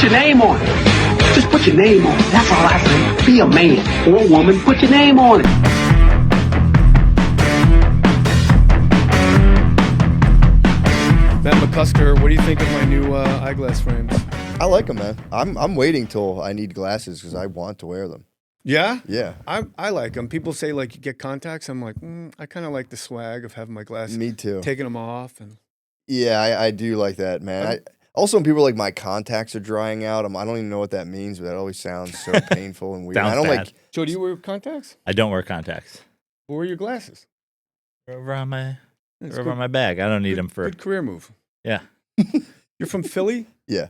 Put your name on it. Just put your name on it. That's all I say. Be a man or a woman. Put your name on it. Matt McCusker, what do you think of my new eyeglass frames? I like them, man. I'm waiting till I need glasses because I want to wear them. Yeah? Yeah. I like them. People say, like, you get contacts. I'm like, I kind of like the swag of having my glasses. Me too. Taking them off. And Yeah, I do like that, man. Also, when people are like, my contacts are drying out, I don't even know what that means, but that always sounds so painful and weird. Sounds I don't bad. like. Joe, do you wear contacts? I don't wear contacts. Or wear your glasses? They're over on my, That's they're over on my bag. I don't need them for. Good career move. Yeah. You're from Philly? Yeah,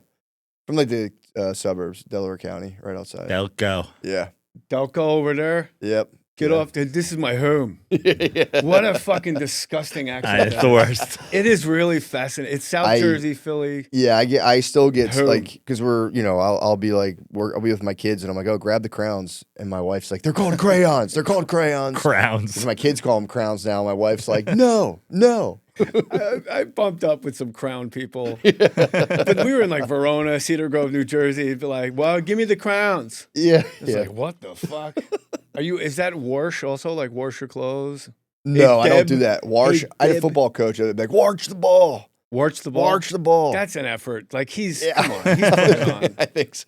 from like the suburbs, Delaware County, right outside. They'll go. Yeah. Delco over there. Yep. Get Yeah. off. This is my home. Yeah. What a fucking disgusting accent. It's the worst. It is really fascinating. It's South Jersey, Philly. Yeah, I still get Who? like, because we're, I'll be like, I'll be with my kids and I'm like, oh, grab the crowns. And my wife's like, they're called crayons. They're called crayons. Crowns. 'Cause my kids call them crowns now. My wife's like, no. I bumped up with some Crown people. But we were in like Verona, Cedar Grove, New Jersey. It'd be like, well, give me the crowns. Yeah. It's like, what the fuck? Is that wash also? Like wash your clothes? No, Hey, I don't Deb. do that. Wash. Hey, I had a Deb. football coach. I'd be like, wash the ball. Wash the ball? Wash the ball. That's an effort. Like come on, he's putting it on. I think so.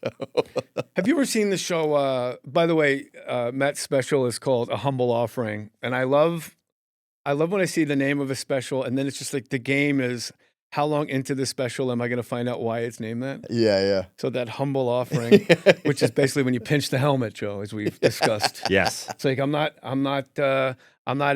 Have you ever seen the show? By the way, Matt's special is called A Humble Offering. And I love when I see the name of a special and then it's just like the game is how long into the special am I going to find out why it's named that? Yeah. So that humble offering, which is basically when you pinch the helmet, Joe, as we've discussed. Yes. It's like I'm not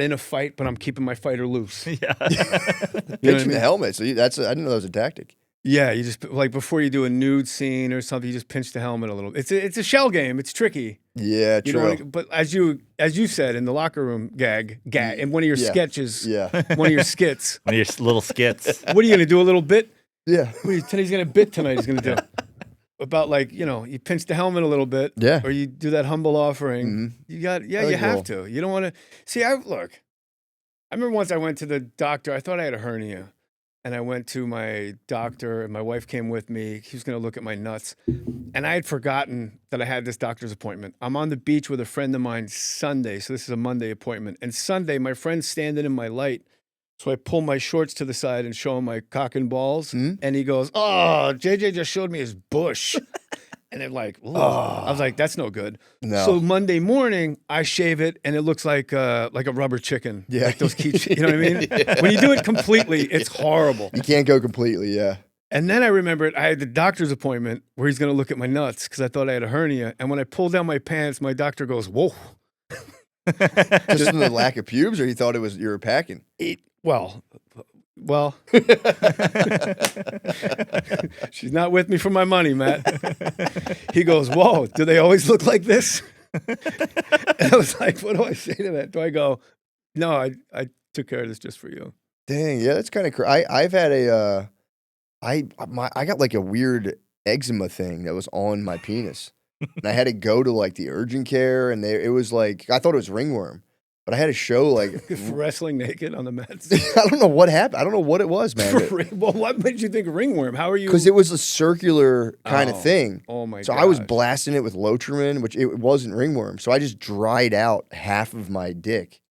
in a fight, but I'm keeping my fighter loose. Yeah. You know what I Pinching mean? the helmet. So I didn't know that was a tactic. Yeah, you just like before you do a nude scene or something, you just pinch the helmet a little. It's a shell game. It's tricky. Yeah, You true. don't wanna, but as you said in the locker room gag in one of your Yeah. sketches, Yeah. one of your skits. One of your little skits. What are you gonna do? A little bit? Yeah. What he's gonna bit tonight. He's gonna do about like you pinch the helmet a little bit, Yeah. or you do that humble offering. Mhm. You got I you think have we'll- to. You don't want to see. I remember once I went to the doctor. I thought I had a hernia. And I went to my doctor, and my wife came with me. He was going to look at my nuts. And I had forgotten that I had this doctor's appointment. I'm on the beach with a friend of mine Sunday. So this is a Monday appointment. And Sunday, my friend's standing in my light. So I pull my shorts to the side and show him my cock and balls. Mhm. And he goes, oh, JJ just showed me his bush. And they're like, ugh. I was like, that's no good. No. So Monday morning, I shave it, and it looks like a rubber chicken. Yeah. Like those you know what I mean? Yeah. When you do it completely, it's horrible. You can't go completely. Yeah. And then I remembered I had the doctor's appointment where he's going to look at my nuts because I thought I had a hernia. And when I pulled down my pants, my doctor goes, whoa. Just from the lack of pubes, or you thought you were packing? Well, she's not with me for my money, Matt. He goes, whoa, do they always look like this? And I was like, what do I say to that? Do I go, no, I took care of this just for you? Dang, yeah, that's kind of crazy. I've had I got like a weird eczema thing that was on my penis, and I had to go to like the urgent care, and it was like I thought it was ringworm, but I had to show like Wrestling naked on the mats. I don't know what happened. I don't know what it was, man. Well, what made you think ringworm? How are you? Because it was a circular kind of thing. Oh my god! So I was blasting it with Lotrimin, which it wasn't ringworm. So I just dried out half of my dick.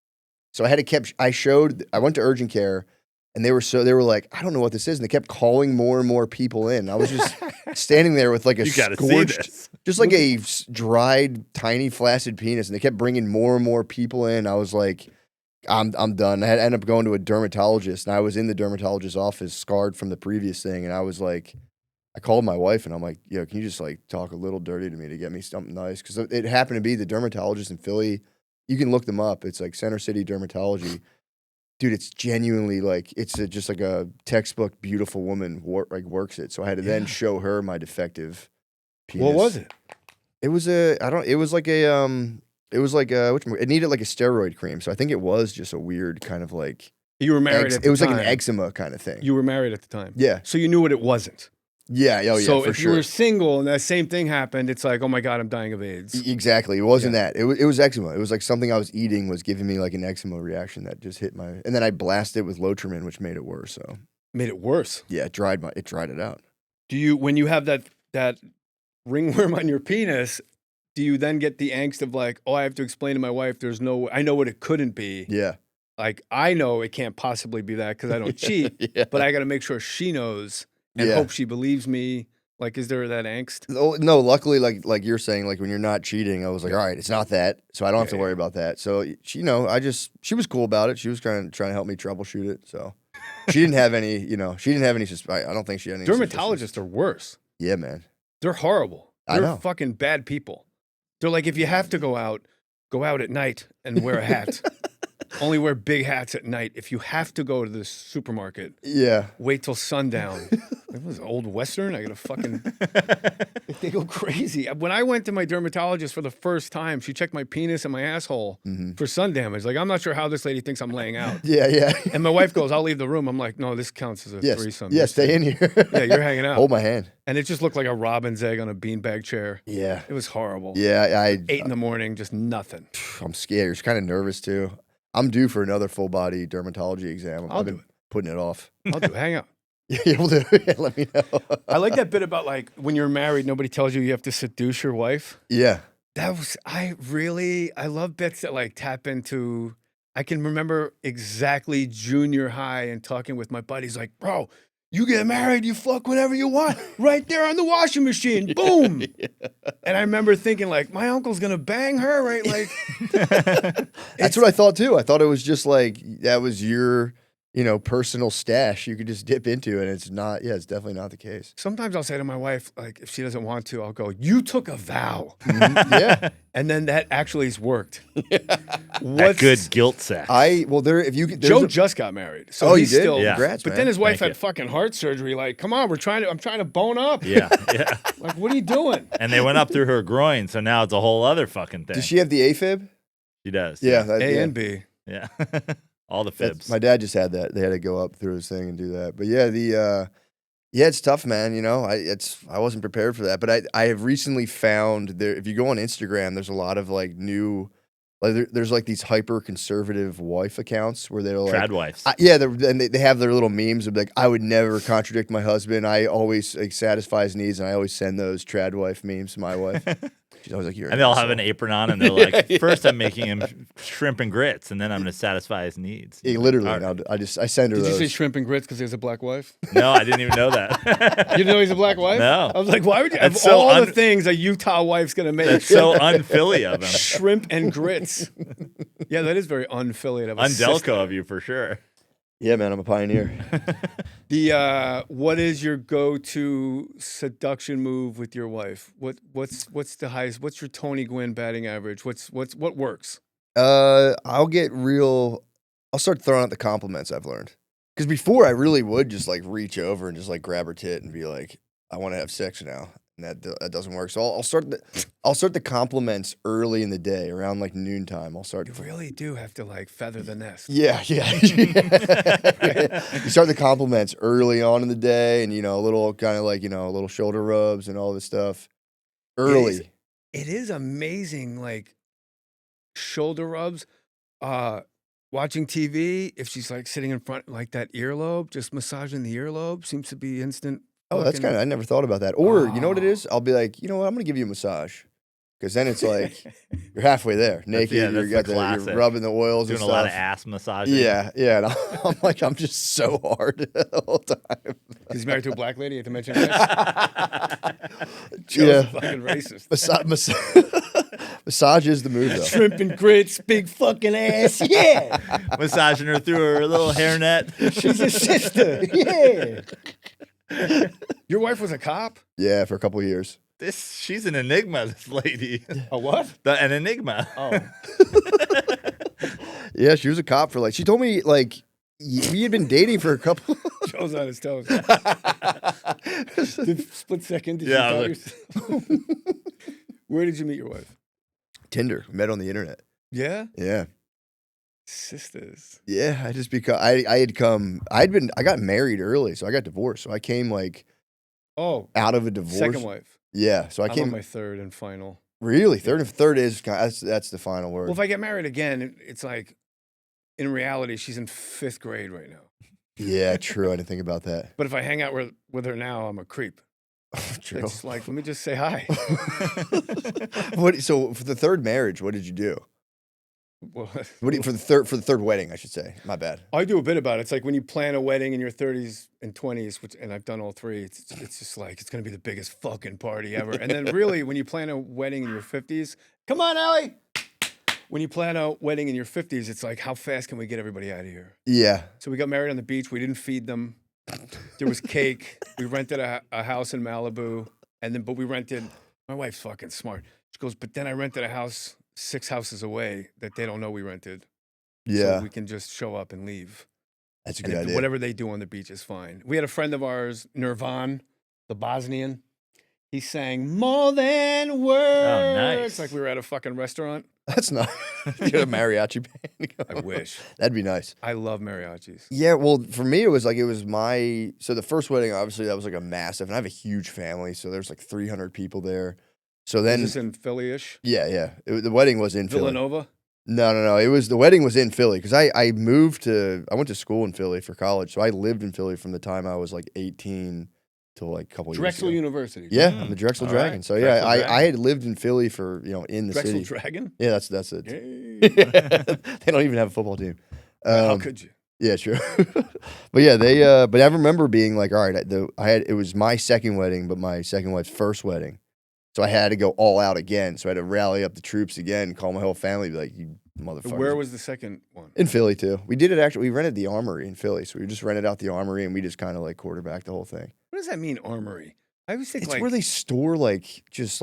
So I had to I went to urgent care, and they were like, I don't know what this is, and they kept calling more and more people in. I was just standing there with like a You gotta see scorched, this. just like a dried, tiny, flaccid penis, and they kept bringing more and more people in. I was like, I'm done. I ended up going to a dermatologist, and I was in the dermatologist's office, scarred from the previous thing, and I was like, I called my wife, and I'm like, yo, can you just like talk a little dirty to me to get me something nice? Because it happened to be the dermatologist in Philly. You can look them up. It's like Center City Dermatology. Dude, it's genuinely like just like a textbook beautiful woman works it. So I had to then show her my defective penis. What was it? It was it was like it needed like a steroid cream. So I think it was just a weird kind of like You were married at the it was time. like an eczema kind of thing. You were married at the time. Yeah. So you knew what it wasn't. Yeah, oh yeah, So for if sure. you were single and that same thing happened, it's like, oh my God, I'm dying of AIDS. Exactly. It wasn't that. It was eczema. It was like something I was eating was giving me like an eczema reaction that just hit my, and then I blasted it with Lotrimin, which made it worse. So Made it worse. yeah, it dried it out. Do you, when you have that ringworm on your penis, do you then get the angst of like, oh, I have to explain to my wife, there's no, I know what it couldn't be. Yeah. Like, I know it can't possibly be that because I don't cheat, Yeah. but I got to make sure she knows and hope she believes me. Like, is there that angst? No, luckily, like you're saying, like when you're not cheating, I was like, all right, it's not that, so I don't have to worry about that. So she, she was cool about it. She was trying to help me troubleshoot it. So she didn't have any, she didn't have any. I don't think she had any. Dermatologists are worse. Yeah, man. They're horrible. I They're know. fucking bad people. They're like, if you have to go out at night and wear a hat. Only wear big hats at night. If you have to go to the supermarket, wait till sundown. It was old Western. I gotta fucking. They go crazy. When I went to my dermatologist for the first time, she checked my penis and my asshole for sun damage. Like, I'm not sure how this lady thinks I'm laying out. Yeah. And my wife goes, "I'll leave the room." I'm like, "No, this counts as a threesome." Yeah, stay in here. Yeah, you're hanging out. Hold my hand. And it just looked like a robin's egg on a beanbag chair. Yeah. It was horrible. Yeah, 8 in the morning, just nothing. I'm scared. Just kind of nervous too. I'm due for another full body dermatology exam. I've been putting it off. I'll do it. Hang out. Yeah, we'll do it. Yeah, let me know. I like that bit about like when you're married, nobody tells you have to seduce your wife. Yeah. I love bits that like tap into, I can remember exactly junior high and talking with my buddies like, bro, you get married, you fuck whatever you want right there on the washing machine. Boom. Yeah. And I remember thinking like, my uncle's going to bang her, right? Like, that's what I thought too. I thought it was just like, that was your, personal stash you could just dip into, and it's not, it's definitely not the case. Sometimes I'll say to my wife, like, if she doesn't want to, I'll go, you took a vow. Yeah. And then that actually has worked. That good guilt sex. Joe just got married. So he's you did? still, Congrats, but man. then his wife had fucking heart surgery. Like, come on, I'm trying to bone up. Yeah. Like, what are you doing? And they went up through her groin, so now it's a whole other fucking thing. Does she have the AFib? She does. Yeah. A and B. Yeah. All the fibs. My dad just had that. They had to go up through his thing and do that. But yeah, it's tough, man. I wasn't prepared for that. But I have recently found there, if you go on Instagram, there's a lot of like new, like there's like these hyper conservative wife accounts where they're like trad wives. And they have their little memes of like, I would never contradict my husband. I always satisfy his needs, and I always send those trad wife memes to my wife. She's always like, and they'll have an apron on, and they're like, first I'm making him shrimp and grits, and then I'm going to satisfy his needs. Yeah, literally. I send her Did those. you say shrimp and grits because he has a black wife? No, I didn't even know that. You didn't know he's a black wife? No. I was like, why would you? That's Of all so the things a Utah wife's going to make. That's so un-Philly of him. Shrimp and grits. Yeah, that is very un-Philly. Un-Delco of you, for sure. Yeah, man, I'm a pioneer. What is your go-to seduction move with your wife? What's the highest? What's your Tony Gwynn batting average? What works? I'll start throwing out the compliments I've learned. Because before I really would just like reach over and just like grab her tit and be like, I want to have sex now. And that doesn't work. So I'll start the compliments early in the day, around like noontime. You really do have to like feather the nest. Yeah. You start the compliments early on in the day, and a little kind of like a little shoulder rubs and all this stuff early. It is amazing, like shoulder rubs. Watching TV, if she's like sitting in front, like that earlobe, just massaging the earlobe seems to be instant. Oh, that's I never thought about that. Or, you know what it is? I'll be like, you know what? I'm going to give you a massage. Because then it's like, you're halfway there. Naked, you're rubbing the oils and stuff. Doing a lot of ass massaging. Yeah. And I'm like, I'm just so hard the whole time. He's married to a black lady, you have to mention that. Joe's fucking racist. Massage is the move, though. Shrimp and grits, big fucking ass, yeah. Massaging her through her little hairnet. She's a sister, yeah. Your wife was a cop? Yeah, for a couple of years. She's an enigma, this lady. A what? An enigma. Oh. Yeah, she was a cop for she told me we had been dating for a couple. Joe's on his toes. Split second. Did Yeah. you Where did you meet your wife? Tinder. We met on the internet. Yeah? Yeah. Sisters. Yeah, I just I got married early, so I got divorced. So I came out of a divorce. Second wife. Yeah, so I came on my third and final. Really? Third is that's the final word. Well, if I get married again, it's like in reality she's in 5th grade right now. Yeah, true. I didn't think about that. But if I hang out with her now, I'm a creep. True. It's like, let me just say hi. So for the third marriage, what did you do? Well, For the third wedding, I should say. My bad. I do a bit about it. It's like when you plan a wedding in your 30s and 20s, and I've done all three. It's just like it's gonna be the biggest fucking party ever. And then really, when you plan a wedding in your 50s, come on, Allie. When you plan a wedding in your 50s, it's like how fast can we get everybody out of here? Yeah. So we got married on the beach. We didn't feed them. There was cake. We rented a house in Malibu, but we rented. My wife's fucking smart. She goes, but then I rented a house 6 houses away that they don't know we rented. Yeah. So we can just show up and leave. That's a And good idea. whatever they do on the beach is fine. We had a friend of ours, Nirvan, the Bosnian. He sang more than words. Oh, nice. Like we were at a fucking restaurant. That's not. You got a mariachi band. I wish. That'd be nice. I love mariachis. Yeah, well, for me, it was my. So the first wedding, obviously, that was like a massive, and I have a huge family, so there's like 300 people there. So then, Is this in Philly-ish? yeah. The wedding was in Philly. Villanova? No. The wedding was in Philly because I went to school in Philly for college, so I lived in Philly from the time I was like 18 till like a couple years Drexel ago. University. Yeah, I'm the Drexel All Dragon. right. So yeah, Drexel Dragon. I had lived in Philly for in the Drexel city. Dragon? Yeah, that's it. Yay. They don't even have a football team. How could you? Yeah, true. But yeah, but I remember being like, all right, it was my second wedding, but my second wife's first wedding. So I had to go all out again. So I had to rally up the troops again, call my whole family, be like, you motherfuckers. Where was the second one? In Philly too. We did it actually. We rented the Armory in Philly. So we just rented out the Armory and we just kind of like quarterbacked the whole thing. What does that mean, armory? I always think It's like, where they store just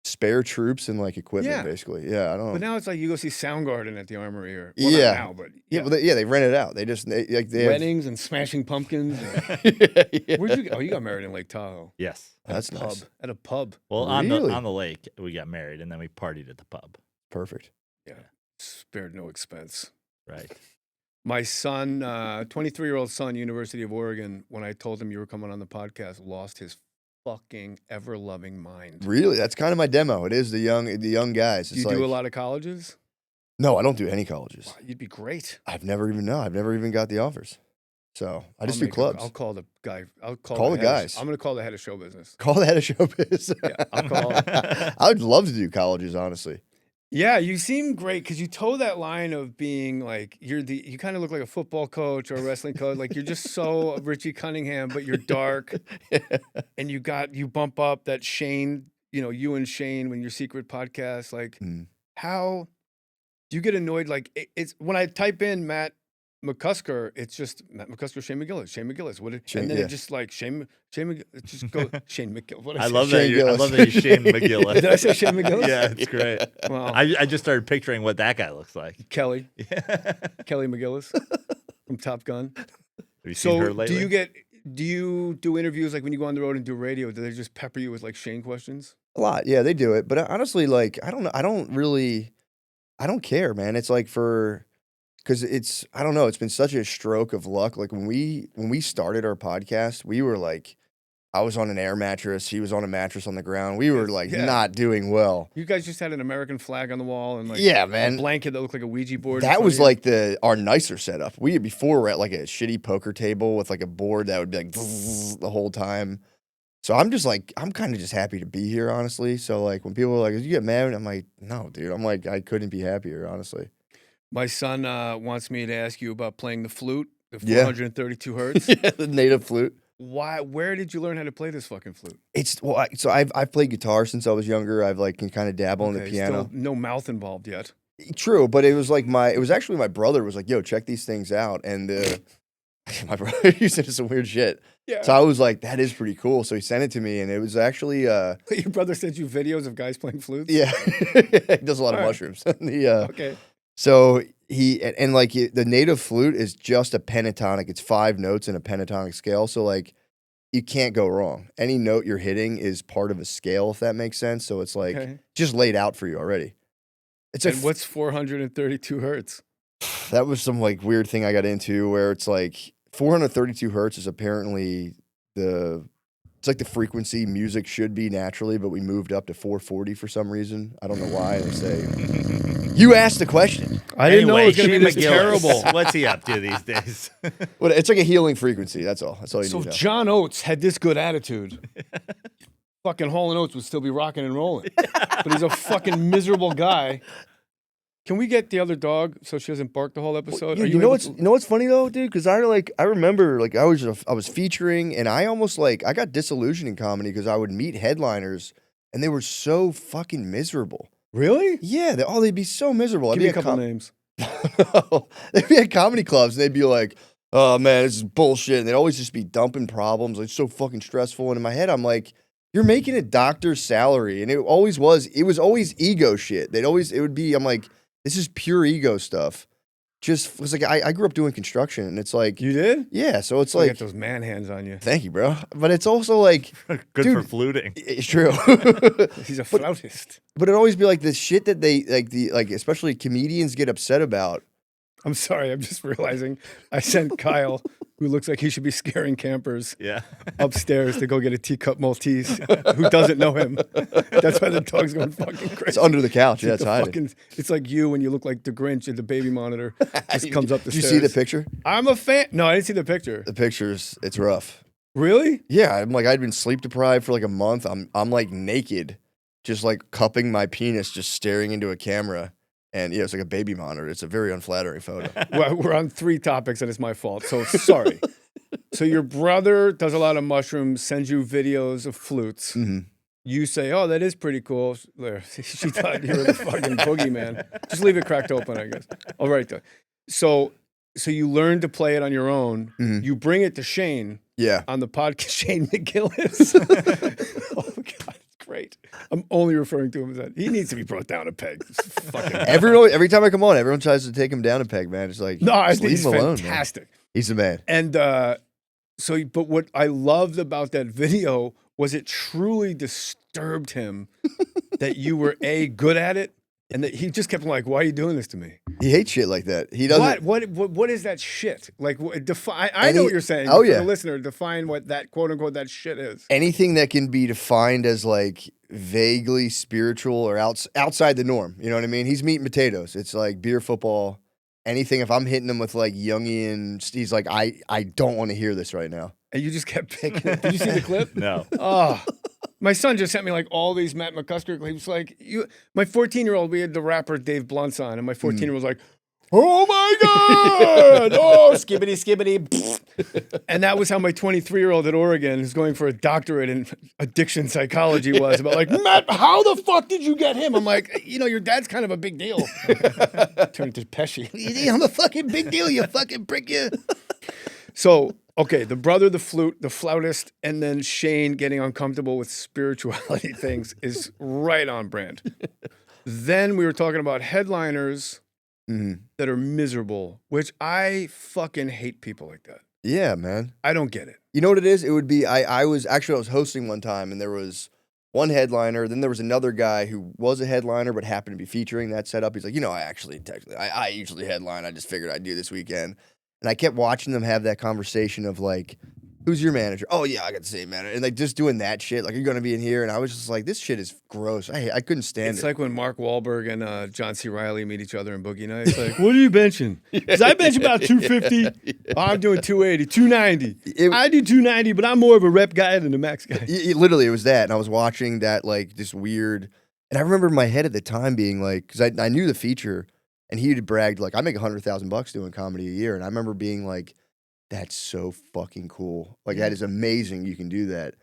spare troops and like equipment, Yeah. basically. Yeah, I don't but know. now it's like you go see Soundgarden at the armory or Yeah. not now, but Yeah, well, they rent it out. They have weddings and smashing pumpkins. yeah. Where'd you go? Oh, you got married in Lake Tahoe. Yes. That's At a pub. nice. At a pub. Well, Really? on the lake, we got married, and then we partied at the pub. Perfect. Spared no expense. Right. My son, 23-year-old son, University of Oregon, when I told him you were coming on the podcast, lost his fucking ever-loving mind. Really, that's kind of my demo. It is the young guys. Do It's you like, do a lot of colleges? No, I don't do any colleges. Wow, you'd be great. I've never even got the offers. So I just do clubs. I'll call the guy. I'll Call the head of- guys. I'm going to call the head of show business. Call the head of showbiz. Yeah, I'll call. I would love to do colleges, honestly. Yeah, you seem great because you toe that line of being like you kind of look like a football coach or a wrestling coach. Like you're just so Richie Cunningham, but you're dark, and you bump up that Shane, you and Shane when your secret podcast. Like, how do you get annoyed? Like it's when I type in Matt McCusker, it's just Matt McCusker, Shane McGillis. And then it just like Shane McGillis, just go Shane McGillis. What did I say? love that. Shane I Gillis. love that you Shane McGillis. Did I say Shane McGillis? Yeah, it's great. Well, I just started picturing what that guy looks like. Kelly Have McGillis from Top Gun. you seen her So lately? do you do interviews like when you go on the road and do radio? Do they just pepper you with like Shane questions? A lot, yeah, they do it. But honestly, like, I don't know. I don't care, man. It's like because I don't know. It's been such a stroke of luck. Like when we started our podcast, we were like, I was on an air mattress. He was on a mattress on the ground. We were like not doing well. You guys just had an American flag on the wall and like Yeah, a man. blanket that looked like a Ouija board. in That front was of you. like our nicer setup. We before were at like a shitty poker table with like a board that would be like the whole time. So I'm kind of just happy to be here, honestly. So like when people are like, "Did you get mad?" I'm like, "No, dude." I'm like, I couldn't be happier, honestly. My son wants me to ask you about playing the flute, the Yeah. 432 hertz. Yeah, the native flute. Why? Where did you learn how to play this fucking flute? So I've played guitar since I was younger. I've like can kind of dabble in the Okay, piano. still no mouth involved yet. True, but it was actually my brother was like, "Yo, check these things out," and my brother used it to some weird shit. Yeah. So I was like, "That is pretty cool." So he sent it to me, and it was actually Your brother sent you videos of guys playing flutes. yeah, he does a lot of All right. mushrooms. Okay. So the native flute is just a pentatonic. It's 5 notes in a pentatonic scale. So like you can't go wrong. Any note you're hitting is part of a scale, if that makes sense. So it's like Okay. just laid out for you already. It's And what's 432 hertz? that was some like weird thing I got into where it's like 432 hertz is apparently it's like the frequency music should be naturally, but we moved up to 440 for some reason. I don't know why. They say you asked the question. I didn't know it was going to Shane be this McGillis. terrible. What's he up to these days? Well, it's like a healing frequency. That's all. That's all you So need to know. John Oates had this good attitude. fucking Hall & Oates would still be rocking and rolling. But he's a fucking miserable guy. Can we get the other dog so she doesn't bark the whole episode? Yeah, you know what's funny though, dude? Because I remember like I was featuring, and I almost like I got disillusioned in comedy because I would meet headliners, and they were so fucking miserable. Really? Yeah, they'd be so miserable. Give me a couple names. They'd be at comedy clubs, and they'd be like, "Oh man, this is bullshit," and they'd always just be dumping problems. Like, it's so fucking stressful. And in my head, I'm like, you're making a doctor's salary, and it was always ego shit. I'm like, this is pure ego stuff. Just was like I grew up doing construction, and it's like You did? yeah. So it's You like got those man hands on you. thank you, bro. But it's also like Good dude, for fluting. it's true. He's a flautist. But it always be like the shit that they like especially comedians get upset about. I'm sorry. I'm just realizing I sent Kyle, who looks like he should be scaring campers, Yeah. upstairs to go get a teacup Maltese. Who doesn't know him? That's why the dog's going fucking crazy. It's under the couch. Yeah, It's it's the hiding. it's like you when you look like the Grinch at the baby monitor. Just comes up the Did stairs. you see the picture? I'm a fan. No, I didn't see the picture. The pictures, it's rough. Really? Yeah, I'm like I'd been sleep deprived for like a month. I'm like naked, just like cupping my penis, just staring into a camera. And yeah, it's like a baby monitor. It's a very unflattering photo. Well, we're on 3 topics and it's my fault. So sorry. So your brother does a lot of mushrooms, sends you videos of flutes. Mhm. You say, "Oh, that is pretty cool." She thought you were the fucking boogeyman. Just leave it cracked open, I guess. All right. So you learn to play it on your own. Mhm. You bring it to Shane Yeah. on the podcast, Shane Gillis. Oh, God. Great. I'm only referring to him as that. He needs to be brought down a peg. Fucking Every time I come on, everyone tries to take him down a peg, man. It's like no, I just think leave he's him alone, man. fantastic. He's the man. And but what I loved about that video was it truly disturbed him that you were good at it, and that he just kept like, "Why are you doing this to me?" He hates shit like that. He doesn't. What is that shit? Like, define. I know what you're saying. Oh, but for yeah. the listener, define what that quote unquote that shit is. Anything that can be defined as like vaguely spiritual or outside the norm. You know what I mean? He's meat and potatoes. It's like beer, football, anything. If I'm hitting him with like Jungian, he's like, I don't want to hear this right now. And you just kept picking it. Did you see the clip? No. Oh, my son just sent me like all these Matt McCusker clips. Like my 14-year-old, we had the rapper Dave Blunt's on, and my 14-year-old was like, "Oh my God! Oh, skibbity, skibbity." And that was how my 23-year-old at Oregon, who's going for a doctorate in addiction psychology, was about like, "Matt, how the fuck did you get him?" I'm like, your dad's kind of a big deal. Turned to Pesci. I'm a fucking big deal, you fucking prick, you. So, okay, the brother, the flute, the flautist, and then Shane getting uncomfortable with spirituality things is right on brand. Then we were talking about headliners that are miserable, which I fucking hate people like that. Yeah, man. I don't get it. You know what it is? It would be I was hosting one time, and there was one headliner. Then there was another guy who was a headliner but happened to be featuring that setup. He's like, I usually headline. I just figured I'd do this weekend. And I kept watching them have that conversation of like, who's your manager? Oh yeah, I got the same manager. And like just doing that shit. Like, are you gonna be in here? And I was just like, this shit is gross. I couldn't stand It's it. like when Mark Wahlberg and John C. Reilly meet each other in Boogie Nights. Like, what are you benching? Because I bench about 250. Oh, I'm doing 280, 290. I do 290, but I'm more of a rep guy than a max guy. Literally, it was that. And I was watching that like this weird. And I remember in my head at the time being like, because I knew the feature. And he had bragged, like, I make $100,000 doing comedy a year. And I remember being like, that's so fucking cool. Like, that is amazing you can do that.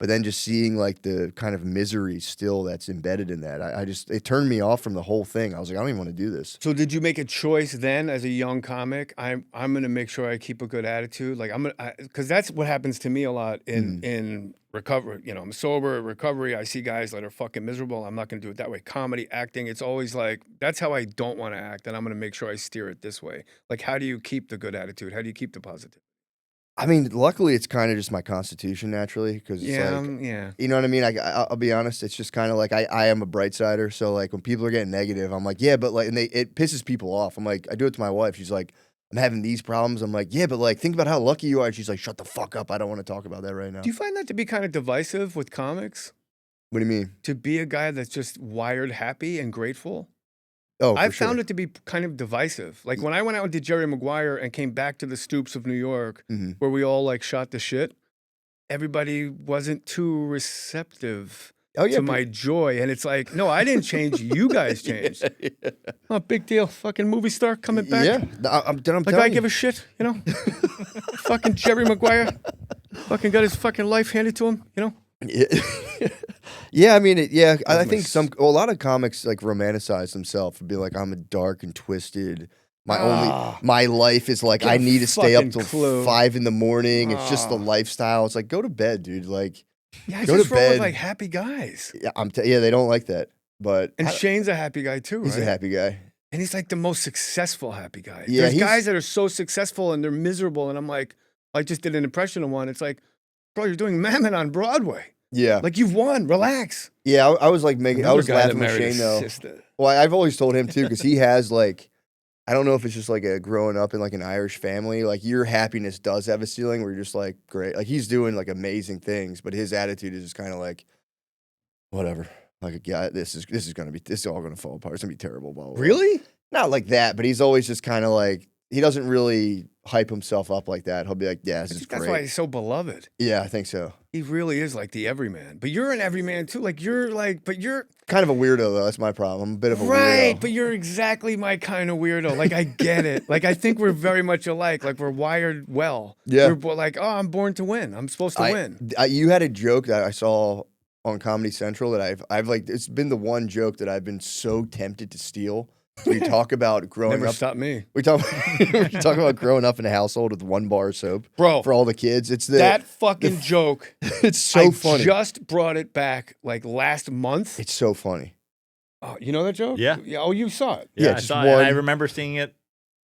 But then just seeing, like, the kind of misery still that's embedded in that, it turned me off from the whole thing. I was like, I don't even want to do this. So did you make a choice then as a young comic? I'm going to make sure I keep a good attitude. Like, because that's what happens to me a lot in recovery. I'm sober, recovery. I see guys that are fucking miserable. I'm not going to do it that way. Comedy, acting, it's always like, that's how I don't want to act. And I'm going to make sure I steer it this way. Like, how do you keep the good attitude? How do you keep the positive? I mean, luckily, it's kind of just my constitution naturally. Because it's you know what I mean? I'll be honest. It's just kind of like I am a bright sider. So, like, when people are getting negative, I'm like, yeah, but like, and it pisses people off. I'm like, I do it to my wife. She's like, I'm having these problems. I'm like, yeah, but like, think about how lucky you are. And she's like, shut the fuck up. I don't want to talk about that right now. Do you find that to be kind of divisive with comics? What do you mean? To be a guy that's just wired happy and grateful? Oh, I found it to be kind of divisive. Like when I went out and did Jerry Maguire and came back to the stoops of New York, where we all like shot the shit, everybody wasn't too receptive Oh yeah, to my joy. And it's like, no, I didn't change. You guys changed. Oh, big deal. Fucking movie star coming back. Yeah, I'm Like, telling I you. give a shit, you know? Fucking Jerry Maguire. Fucking got his fucking life handed to him, you know? Yeah, yeah. I mean, I my think a lot of comics like romanticize themselves and be like, I'm a dark and twisted. My life is like, Get I a need to stay up fucking till clue. 5 in the morning. It's just the Ah. lifestyle. It's like, go to bed, dude. Like, Yeah, I go just to roll with bed. like happy guys. Yeah, yeah, they don't like that, but And Shane's a happy guy too, he's right? a happy guy. And he's like the most successful happy guy. Yeah, There's guys that are so successful and they're miserable. And I'm like, I just did an impression of one. It's like, bro, you're doing Mammon on Broadway. Yeah, Like you've won. Relax. yeah. I was like making. I Another was guy that laughing with married Shane his though. sister. Well, I've always told him too because he has like, I don't know if it's just like a growing up in like an Irish family. Like your happiness does have a ceiling where you're just like great. Like he's doing like amazing things, but his attitude is just kind of like, whatever. Like yeah, this is all gonna fall apart. It's gonna be terrible. Blah, blah, blah. Really? Not like that, but he's always just kind of like he doesn't really hype himself up like that. He'll be like, yeah, this is That's great. why he's so beloved. Yeah, I think so. He really is like the everyman. But you're an everyman too. Like you're like, but you're Kind of a weirdo though. That's my problem. I'm a bit of a right. weirdo. But you're exactly my kind of weirdo. Like I get it. Like I think we're very much alike. Like we're wired well. Yeah. We're like, oh, I'm born to win. I'm supposed to win. You had a joke that I saw on Comedy Central that I've like. It's been the one joke that I've been so tempted to steal. We talk about growing Never up. stopped me. We talk about growing up in a household with 1 bar of soap, Bro, for all the kids. It's that fucking joke. It's so I funny. just brought it back like last month. It's so funny. Oh, you know that joke? Yeah. Oh, you saw it. Yeah, I just saw it, and I one- remember seeing it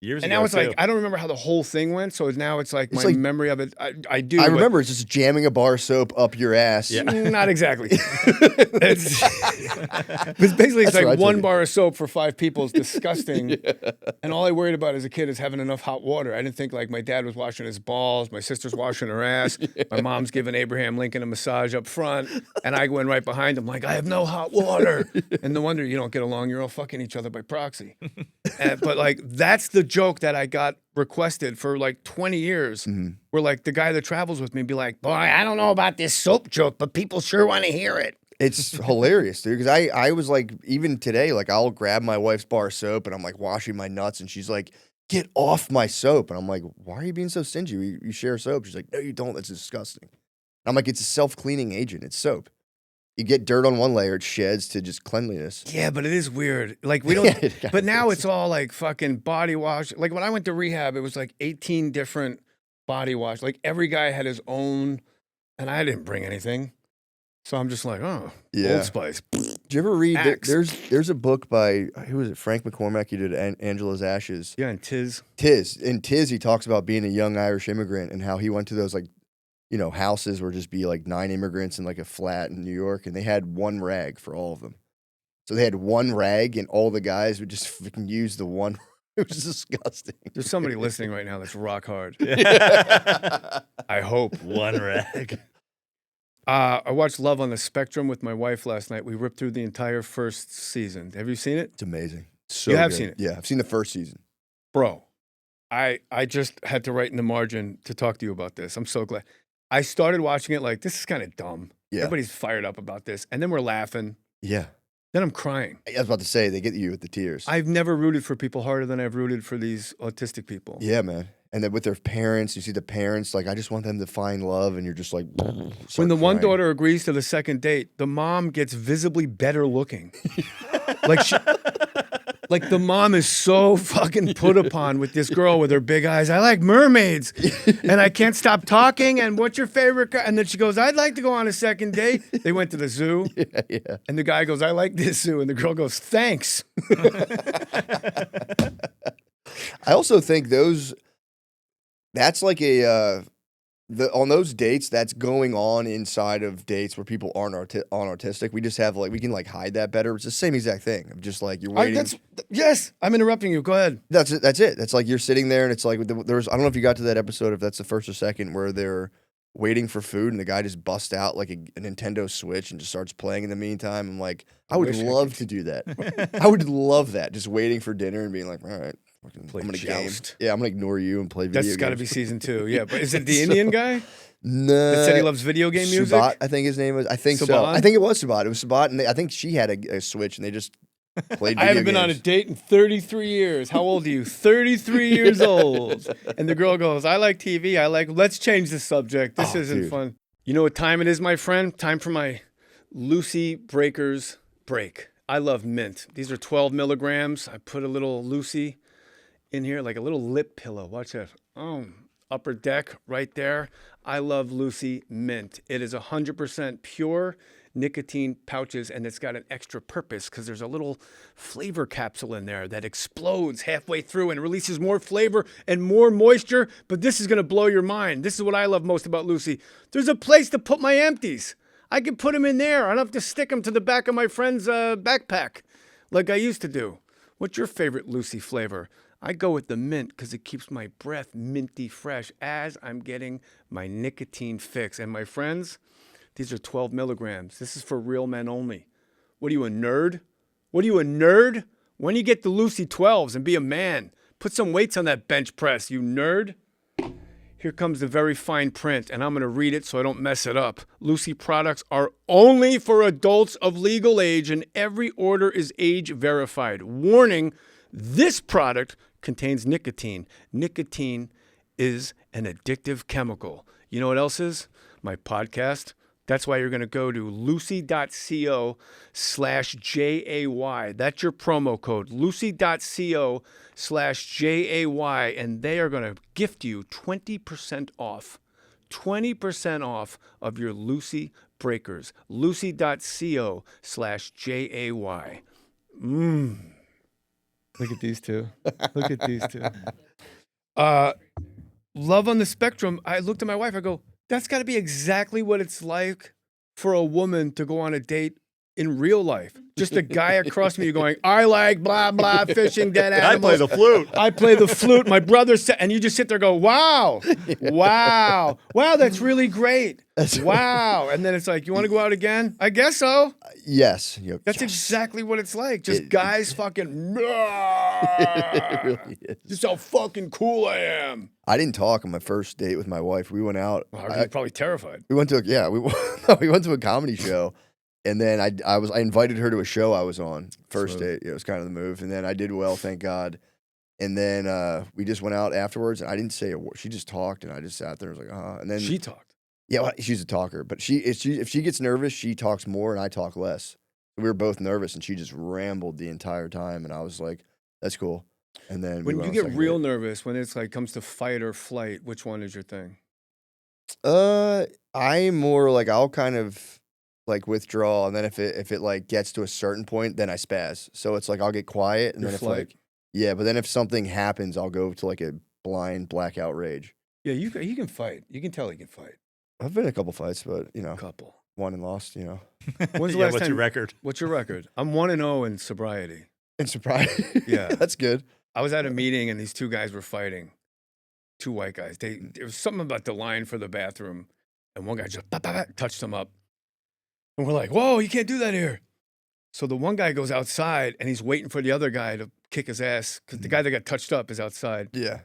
years And ago. now it's too. like I don't remember how the whole thing went. So now it's like It's my like- memory of it. I do. I but remember it's just jamming a bar of soap up your ass. Yeah. Not exactly. It's basically it's That's where I like took one it. bar of soap for 5 people is disgusting. And all I worried about as a kid is having enough hot water. I didn't think like my dad was washing his balls, my sister's washing her ass, my mom's giving Abraham Lincoln a massage up front, and I went right behind him like I have no hot water. And no wonder you don't get along. You're all fucking each other by proxy. But like that's the joke that I got requested for like 20 years. Mm-hmm. Where like the guy that travels with me be like, boy, I don't know about this soap joke, but people sure want to hear it. It's hilarious, dude. Because I was like, even today, like I'll grab my wife's bar of soap and I'm like washing my nuts, and she's like, "Get off my soap!" And I'm like, "Why are you being so stingy? You share soap." She's like, "No, you don't. That's disgusting." I'm like, "It's a self-cleaning agent. It's soap. You get dirt on one layer, it sheds to just cleanliness." Yeah, but it is weird. Like we don't. Yeah, it kinda But now is. it's all like fucking body wash. Like when I went to rehab, it was like 18 different body wash. Like every guy had his own, and I didn't bring anything. So I'm just like, oh, Yeah. Old Spice. Did you ever read? Axe. There's a book by who was it? Frank McCormack. He did Angela's Ashes. Yeah, and Tiz. In Tiz, he talks about being a young Irish immigrant and how he went to those like, houses where just be like 9 immigrants in like a flat in New York, and they had one rag for all of them. So they had one rag, and all the guys would just fucking use the one. It was disgusting. There's somebody listening right now that's rock hard. Yeah. I hope. one rag. I watched Love on the Spectrum with my wife last night. We ripped through the entire first season. Have you seen it? It's amazing. So You have good. seen it? Yeah, I've seen the first season. Bro, I just had to write in the margin to talk to you about this. I'm so glad. I started watching it like, this is kind of dumb. Yeah. Everybody's fired up about this. And then we're laughing. Yeah. Then I'm crying. I was about to say, they get you with the tears. I've never rooted for people harder than I've rooted for these autistic people. Yeah, man. And then with their parents, you see the parents, like, I just want them to find love, and you're just like, When the one crying. daughter agrees to the second date, the mom gets visibly better looking. Like the mom is so fucking put upon with this girl with her big eyes. I like mermaids, and I can't stop talking. And what's your favorite? And then she goes, I'd like to go on a second date. They went to the zoo, Yeah. and the guy goes, I like this zoo, and the girl goes, thanks. I also think that's like on those dates, that's going on inside of dates where people aren't autistic. We just have we can hide that better. It's the same exact thing. Of just like you're waiting. Yes, I'm interrupting you. Go ahead. That's it. That's like you're sitting there, and it's like there's I don't know if you got to that episode, if that's the first or second, where they're waiting for food and the guy just busts out like a Nintendo Switch and just starts playing in the meantime. I'm like, I would wish I love to do that. I would love that. Just waiting for dinner and being like, all right, Play I'm gonna joust. game. Yeah, I'm gonna ignore you and play video That's got to be games. season 2. Yeah, but is it the Indian guy Nah, that said he loves video game music? Sabat, I think his name was. I think so. Saban? I think it was Sabat. It was Sabat, and I think she had a Switch, and they just played video I haven't been on a games. date in 33 years. How old are you? 33 years old. And the girl goes, I like TV. Let's change the subject. This isn't dude. fun. You know what time it is, my friend? Time for my Lucy Breakers break. I love mint. These are 12 milligrams. I put a little Lucy in here, like a little lip pillow. Watch that. Upper deck right there. I love Lucy Mint. It is 100% pure nicotine pouches, and it's got an extra purpose because there's a little flavor capsule in there that explodes halfway through and releases more flavor and more moisture. But this is going to blow your mind. This is what I love most about Lucy. There's a place to put my empties. I can put them in there. I don't have to stick them to the back of my friend's backpack like I used to do. What's your favorite Lucy flavor? I go with the mint because it keeps my breath minty fresh as I'm getting my nicotine fix. And my friends, these are 12 milligrams. This is for real men only. What are you, a nerd? What are you, a nerd? When you get the Lucy 12s and be a man, put some weights on that bench press, you nerd. Here comes the very fine print, and I'm going to read it so I don't mess it up. Lucy products are only for adults of legal age, and every order is age verified. Warning, this product contains nicotine. Nicotine is an addictive chemical. You know what else is? My podcast. That's why you're going to go to lucy.co/JAY. That's your promo code, lucy.co/JAY, and they are going to gift you 20% off. 20% off of your Lucy Breakers. lucy.co/JAY. Look at these two. Look at these two. Love on the spectrum. I looked at my wife. I go, that's got to be exactly what it's like for a woman to go on a date in real life. Just a guy across me going, I like blah, blah, fishing, dead animals. I play the flute. I play the flute. My brother said, and you just sit there and go, wow, wow, wow, that's really great. Wow. And then it's like, you want to go out again? I guess so. Yes. That's exactly what it's like. Just guys fucking, It really is. just how fucking cool I am. I didn't talk on my first date with my wife. We went out. You're probably terrified. We went to we went to a comedy show, and then I invited her to a show I was on. First date, it was kind of the move, and then I did well, thank God. And then we just went out afterwards, and I didn't say a word. She just talked, and I just sat there. I was like, and then She talked. yeah, well, she's a talker, but if she gets nervous, she talks more, and I talk less. We were both nervous, and she just rambled the entire time, and I was like, that's cool. And then When you get real nervous, when it's like comes to fight or flight, which one is your thing? I'm more like I'll kind of like withdraw, and then if it like gets to a certain point, then I spaz. So it's like I'll get quiet, and Your then if flight. like but then if something happens, I'll go to like a blind blackout rage. Yeah, you can fight. You can tell he can fight. I've been in a couple fights, but A couple. won and lost. When's the Yeah, last what's time? your record? What's your record? I'm 1-0 in sobriety. And surprise. Yeah. That's good. I was at a meeting and these two guys were fighting. Two white guys. There was something about the line for the bathroom, and one guy just touched him up. And we're like, whoa, you can't do that here. So the one guy goes outside and he's waiting for the other guy to kick his ass because the guy that got touched up is outside Yeah.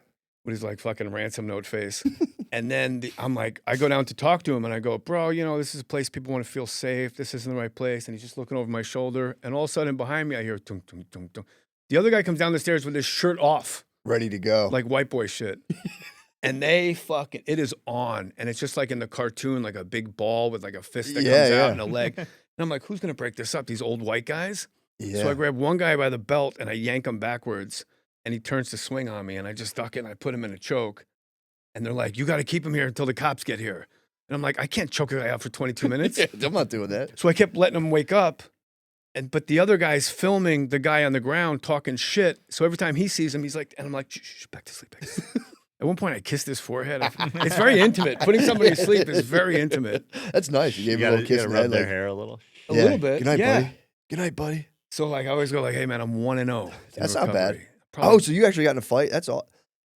with his like fucking ransom note face. And then I'm like, I go down to talk to him and I go, bro, this is a place people want to feel safe. This isn't the right place. And he's just looking over my shoulder. And all of a sudden behind me, I hear tung, tung, tung, tung. The other guy comes down the stairs with his shirt off, Ready to go. like white boy shit. And it is on. And it's just like in the cartoon, like a big ball with like a fist that comes out and a leg. And I'm like, who's going to break this up? These old white guys? Yeah. So I grab one guy by the belt and I yank him backwards and he turns to swing on me and I just duck it and I put him in a choke. And they're like, you got to keep him here until the cops get here. And I'm like, I can't choke a guy out for 22 minutes. I'm not doing that. So I kept letting him wake up. But the other guy's filming the guy on the ground talking shit. So every time he sees him, he's like, and I'm like, shh, back to sleep, back to sleep. At one point, I kissed his forehead. It's very intimate. Putting somebody to sleep is very intimate. That's nice. You gave him a little kiss in the rub head. their Like, hair a little. A little bit. Good night, yeah. buddy. Good night, buddy. So like I always go like, hey man, I'm 1-0. in That's not bad. recovery. Oh, so you actually got in a fight? That's all.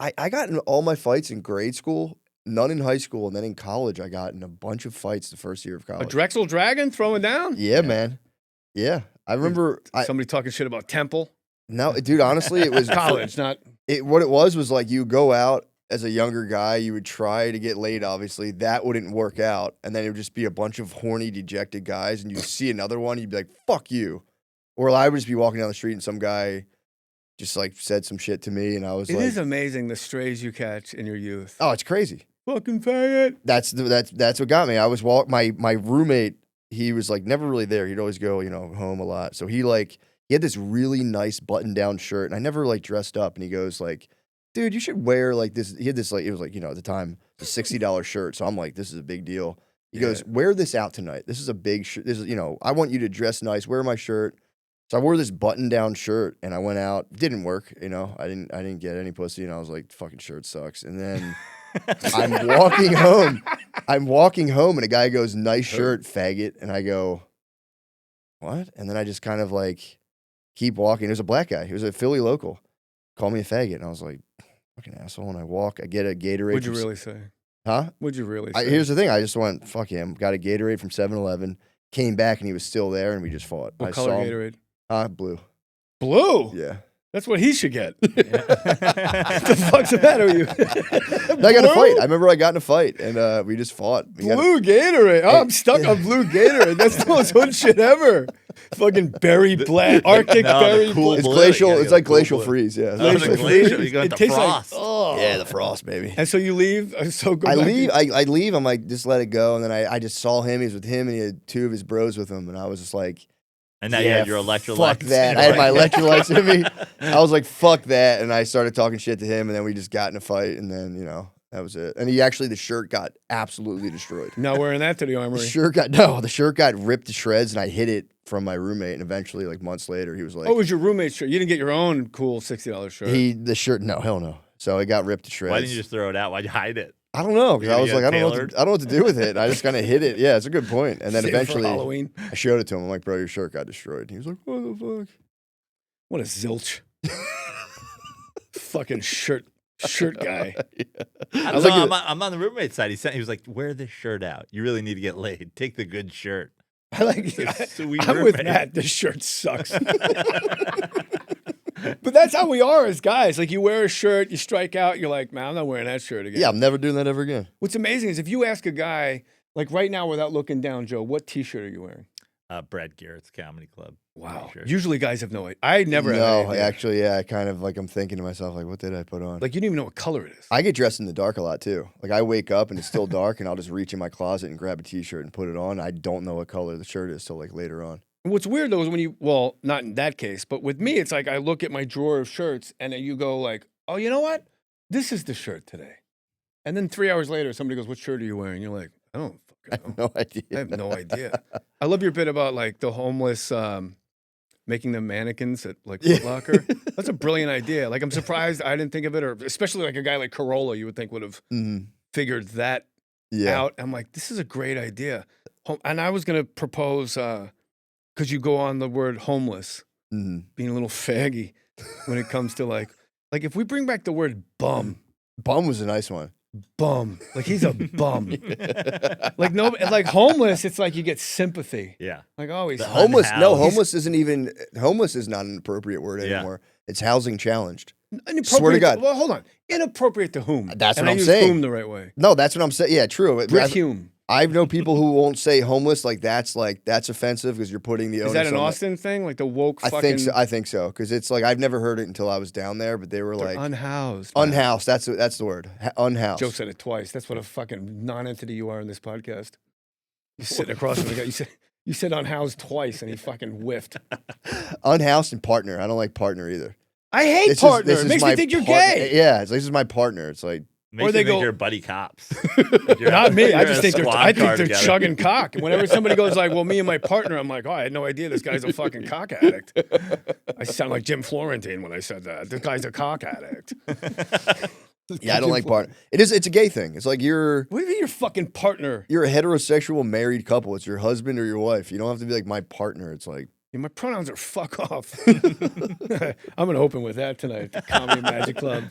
I got in all my fights in grade school, none in high school, and then in college, I got in a bunch of fights the first year of A college. Drexel Dragon throwing down? Yeah, man. Yeah. I remember Somebody talking shit about Temple. No, dude, honestly, it was College, not. What it was like you go out as a younger guy, you would try to get laid, obviously. That wouldn't work out. And then it would just be a bunch of horny, dejected guys. And you'd see another one, you'd be like, fuck you. Or I would just be walking down the street and some guy just like said some shit to me. And I was It like, is amazing the strays you catch in your youth. oh, it's crazy. Fucking faggot. That's what got me. I was my roommate, he was like never really there. He'd always go, home a lot. So he had this really nice button-down shirt, and I never like dressed up. And he goes like, dude, you should wear like this. He had this it was like, at the time, a $60 shirt. So I'm like, this is a big deal. He goes, wear this out tonight. This is a big shirt. This is, I want you to dress nice. Wear my shirt. So I wore this button-down shirt, and I went out. Didn't work, I didn't get any pussy, and I was like, fucking shirt sucks. And then I'm walking home, and a guy goes, nice shirt, faggot. And I go, what? And then I just kind of like keep walking. It was a black guy. He was a Philly local. Called me a faggot. And I was like, fucking asshole. And I get a Gatorade. What'd you really say? Huh? What'd you really say? Here's the thing. I just went, fuck him. Got a Gatorade from 7-Eleven. Came back, and he was still there, and we just fought. What I color saw him. Gatorade? Blue. Blue? Yeah. That's what he should get. What the fuck's the matter with you? I got in a fight. I remember I got in a fight, and we just fought. Blue Gatorade. Oh, I'm stuck on blue Gatorade. That's the most hood shit ever. Fucking berry black, Arctic berry cool black. It's blue. glacial. You It's like gotta glacial blue. freeze. Yeah. Oh, the glacial. You got It the tastes frost. like, oh. Yeah, the frost, baby. And so you leave. So go I back leave. to- I leave. I'm like, just let it go. And then I just saw him. He was with him, and he had 2 of his bros with him. And I was just like, And now you yeah, had your electrolytes. fuck that. I had my electrolytes in me. I was like, fuck that. And I started talking shit to him, and then we just got in a fight, and then, that was it. And the shirt got absolutely destroyed. Not wearing that to the armory. The shirt got ripped to shreds, and I hid it from my roommate. And eventually, like months later, he was like, Oh, it was your roommate's shirt. You didn't get your own cool $60 shirt. the shirt, no, hell no. So it got ripped to shreds. Why didn't you just throw it out? Why'd you hide it? I don't know, because I Maybe was you like, got I don't know what to do with it. I just kind of hid it. Yeah, it's a good point. And then Save it for eventually, Halloween. I showed it to him. I'm like, bro, your shirt got destroyed. And he was like, what the fuck? What a zilch. Fucking shirt guy. I was was like, I'm on the roommate side. He was like, wear this shirt out. You really need to get laid. Take the good shirt. I like. Sweet I'm with roommate. Matt. This shirt sucks. But that's how we are as guys. Like you wear a shirt, you strike out, you're like, man, I'm not wearing that shirt again. Yeah, I'm never doing that ever again. What's amazing is if you ask a guy, like right now without looking down, Joe, what T-shirt are you wearing? Brad Garrett's Comedy Club. Wow. T-shirt. Usually guys have no idea. I never had No, any idea. actually, yeah, I kind of like, I'm thinking to myself, like, what did I put on? Like you don't even know what color it is. I get dressed in the dark a lot too. Like I wake up and it's still dark, and I'll just reach in my closet and grab a T-shirt and put it on. I don't know what color the shirt is till like later on. And what's weird though is when well, not in that case, but with me, it's like I look at my drawer of shirts and then you go like, oh, you know what? This is the shirt today. And then 3 hours later, somebody goes, what shirt are you wearing? You're like, I don't I fucking have know. no idea. I have no idea. I love your bit about like the homeless making them mannequins at like Foot Locker. That's a brilliant idea. Like I'm surprised I didn't think of it, or especially like a guy like Corolla, you would think would have figured that out. I'm like, this is a great idea. And I was gonna propose because you go on the word homeless, being a little faggy when it comes to like if we bring back the word bum. Bum was a nice one. Bum. Like he's a bum. like homeless, it's like you get sympathy. Yeah. Like always. The Homeless, no, unhoused. homeless isn't even, homeless is not an appropriate word Yeah. anymore. It's housing challenged. Inappropriate. Swear to God. Well, hold on. Inappropriate to whom? That's And what I I'm use saying. whom the right way. No, that's what I'm saying. Yeah, true. Rick Hume. I know people who won't say homeless. Like that's offensive because you're putting the onus Is that an on Austin thing? Like the woke I fucking... think so because it's like I've never heard it until I was down there, but they were They're like unhoused. man. unhoused. That's the word. Unhoused. Joe said it twice. That's what a fucking non-entity you are in this podcast. You're sitting across from the guy. You said unhoused twice and he fucking whiffed. Unhoused and partner. I don't like partner either. I hate partner. It makes me think you're gay. Yeah, it's like, this is my partner. It's like Makes they you think go- you're buddy cops. Not me. I just think they're they're chugging cock. And whenever somebody goes like, well, me and my partner, I'm like, oh, I had no idea this guy's a fucking cock addict. I sound like Jim Florentine when I said that. This guy's a cock addict. yeah, I don't like partner. It's a gay thing. It's like What do you mean your fucking partner? you're a heterosexual married couple. It's your husband or your wife. You don't have to be like my partner. It's like Yeah, my pronouns are fuck off. I'm going to open with that tonight at the Comedy Magic Club.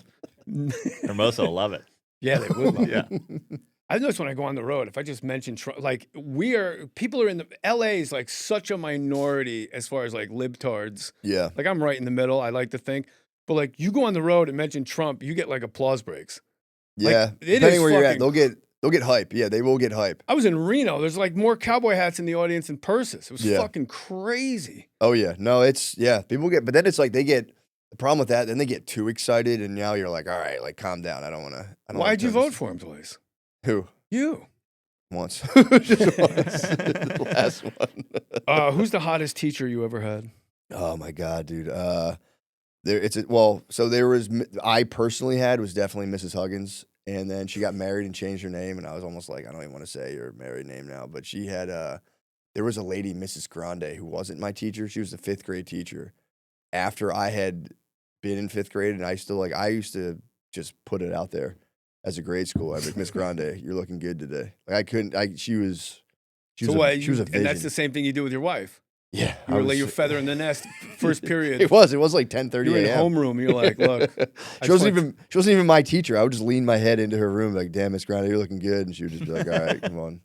Hermoso will love it. Yeah, they would love it. Yeah. I notice when I go on the road, if I just mention Trump, like people are in the LA is like such a minority as far as like libtards. Yeah. Like I'm right in the middle. I like to think, but like you go on the road and mention Trump, you get like applause breaks. Yeah. Like, it Depending is where you're at, fucking- they'll get hype. Yeah, they will get hype. I was in Reno. There's like more cowboy hats in the audience than purses. It was Yeah. fucking crazy. Oh yeah. No, people get, but then it's like they get the problem with that, then they get too excited and now you're like, all right, like calm down. I don't wanna Why'd you vote for him twice? Who? You. Once. Just once. The last one. Who's the hottest teacher you ever had? Oh my God, dude. I personally was definitely Mrs. Huggins, and then she got married and changed her name, and I was almost like, I don't even want to say your married name now, but she had there was a lady, Mrs. Grande, who wasn't my teacher. She was the 5th grade teacher. After I had been in 5th grade, and I used to just put it out there as a grade school. I was like, Miss Grande, you're looking good today. Like she was a vision. And that's the same thing you do with your wife. Yeah. You lay your feather in the nest first period. It was like 10:30 You're in a.m. homeroom. You're like, look. She wasn't even my teacher. I would just lean my head into her room like, damn, Miss Grande, you're looking good. And she would just be like, all right, come on.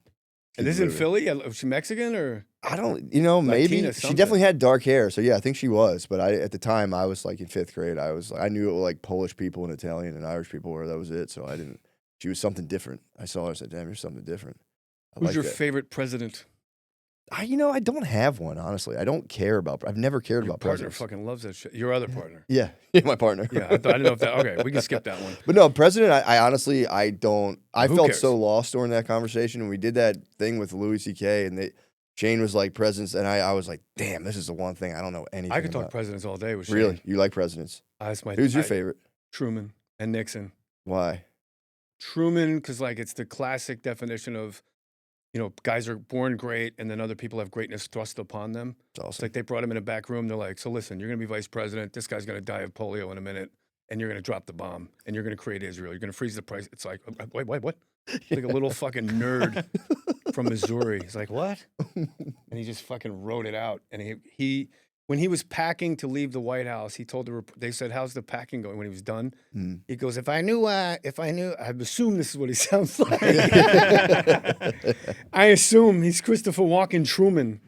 And this is in Philly? Was she Mexican or? I don't, maybe. Latina She something. definitely had dark hair. So yeah, I think she was. But at the time, I was like in 5th grade. I knew it was like Polish people and Italian and Irish people were. That was it. So she was something different. I saw her and said, damn, you're something different. Who's your favorite president? I don't have one, honestly. I don't care about, I've never cared Your about partner presidents. fucking loves that shit. Your other partner. Yeah, my partner. Yeah, I didn't know if that, okay, we can skip that one. But no, president, I honestly, I don't, I Who felt cares? so lost during that conversation. And we did that thing with Louis C.K. and Shane was like presidents. And I was like, damn, this is the one thing I don't know anything I could talk about. presidents all day with Shane. Really? You like presidents? That's Who's your favorite? Truman and Nixon. Why? Truman, because like it's the classic definition of, guys are born great and then other people have greatness thrust upon them. It's It's awesome. like they brought him in a back room. They're like, so listen, you're going to be vice president. This guy's going to die of polio in a minute. And you're going to drop the bomb. And you're going to create Israel. You're going to freeze the price. It's like, wait, what? Like a little fucking nerd from Missouri. He's like, what? And he just fucking wrote it out. And he when he was packing to leave the White House, he told they said, how's the packing going when he was done? Mm. He goes, if I knew, I've assumed this is what he sounds like. I assume he's Christopher Walken Truman.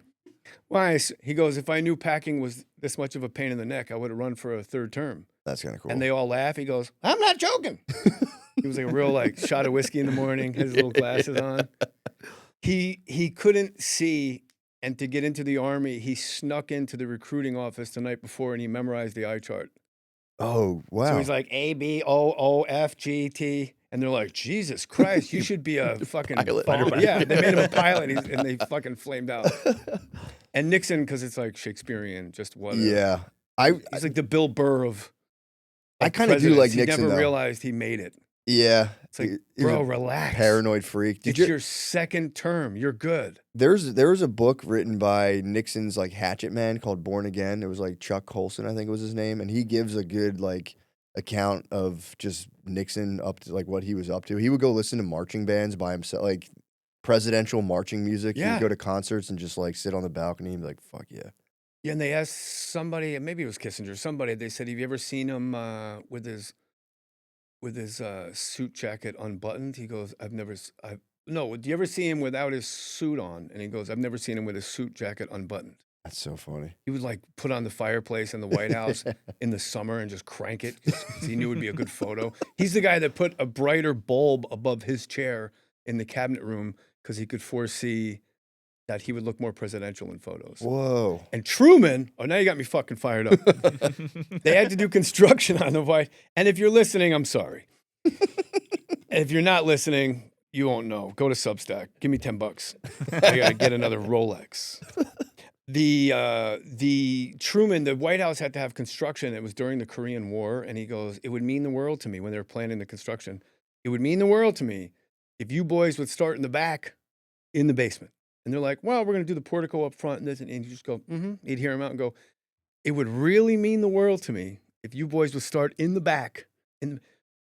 Why? He goes, if I knew packing was this much of a pain in the neck, I would have run for a 3rd term. That's kind of cool. And they all laugh. He goes, I'm not joking. He was like a real shot of whiskey in the morning, had his little glasses on. He couldn't see, and to get into the Army, he snuck into the recruiting office the night before and he memorized the eye chart. Oh, wow. So he's like A, B, O, O, F, G, T. And they're like, Jesus Christ, you should be a fucking Pilot. bomb. Yeah, they made him a pilot and they fucking flamed out. And Nixon, because it's like Shakespearean, just whatever. Yeah. He's like the Bill Burr of I kind of do like presidents. Nixon, He never though. realized he made it. Yeah. It's like, He's bro, a relax. paranoid freak. It's your 2nd term. You're good. There was a book written by Nixon's like hatchet man called Born Again. It was like Chuck Colson, I think was his name, and he gives a good like account of just Nixon up to like what he was up to. He would go listen to marching bands by himself, like presidential marching music. Yeah. He'd go to concerts and just like sit on the balcony and be like, fuck yeah. Yeah, and they asked somebody, maybe it was Kissinger, somebody, they said, have you ever seen him with his suit jacket unbuttoned? He goes, no, do you ever see him without his suit on? And he goes, I've never seen him with his suit jacket unbuttoned. That's so funny. He would like put on the fireplace in the White House in the summer and just crank it 'cause he knew it would be a good photo. He's the guy that put a brighter bulb above his chair in the cabinet room because he could foresee that he would look more presidential in photos. Whoa. And Truman, now you got me fucking fired up. They had to do construction on the White. And if you're listening, I'm sorry. And if you're not listening, you won't know. Go to Substack. Give me $10. I gotta get another Rolex. The Truman, the White House had to have construction. It was during the Korean War, and he goes, it would mean the world to me when they were planning the construction. It would mean the world to me if you boys would start in the back, in the basement. And they're like, well, we're going to do the portico up front and this. And you just go, mm-hmm. You'd hear him out and go, it would really mean the world to me if you boys would start in the back.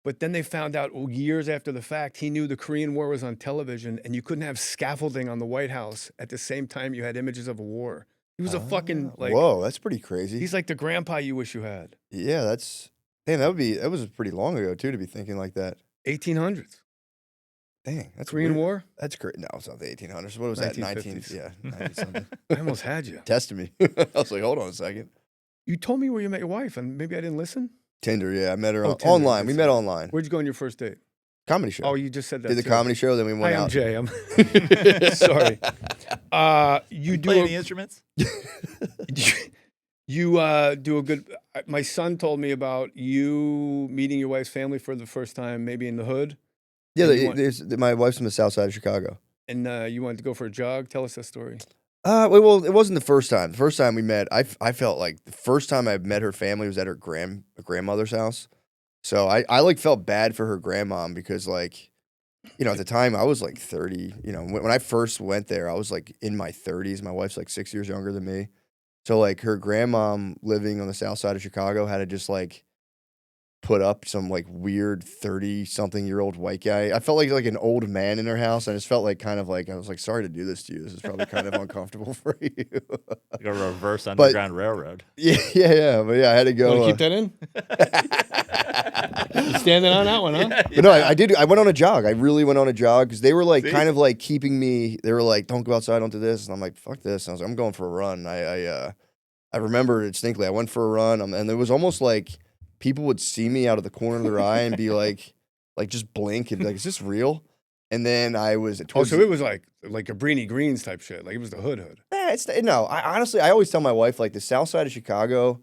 But then they found out years after the fact, he knew the Korean War was on television and you couldn't have scaffolding on the White House at the same time you had images of a war. He was a fucking whoa, that's pretty crazy. He's like the grandpa you wish you had. Yeah, that was pretty long ago too to be thinking like that. 1800s. Dang, that's Korean weird. War? That's great. No, it's not the 1800s. What was that? 1950s. Yeah, 19 something. I almost had you. Tested me. I was like, hold on a second. You told me where you met your wife, and maybe I didn't listen. Tinder, yeah, I met her Tinder, online. We that's met it. online. Where'd you go on your first date? Comedy show. Oh, you just said that. Did the too. comedy show, then we went Hi, I'm out. Jay. I'm sorry. You do Play any instruments? you do a good. My son told me about you meeting your wife's family for the first time, maybe in the hood, Yeah, And you my wife's from the south side of Chicago. and you wanted to go for a jog. Tell us that story. Well, it wasn't the first time. The first time we met, I felt like the first time I met her family was at her grandmother's house. So I like felt bad for her grandmom because like, you know, at the time I was like 30. You know, when I first went there, I was like in my 30s. My wife's like 6 years younger than me. So like her grandmom living on the south side of Chicago had to just like put up some like weird 30-something-year-old white guy. I felt like an old man in her house. I just felt like kind of like I was like, sorry to do this to you. This is probably kind of uncomfortable for you. Like a reverse underground railroad. Yeah. But yeah, I had to go. Want to keep that in? You standing on that one, huh? But no, I did. I went on a jog. I really went on a jog because they were like See? kind of like keeping me. They were like, "Don't go outside, don't do this," and I'm like, "Fuck this." And I was like, "I'm going for a run." I remember it distinctly. I went for a run, and it was almost like people would see me out of the corner of their eye and be like just blink and be like, "Is this real?" And then I was. Oh, so it was like a Cabrini Greens type shit. Like it was the hood. No. I honestly, I always tell my wife like the south side of Chicago.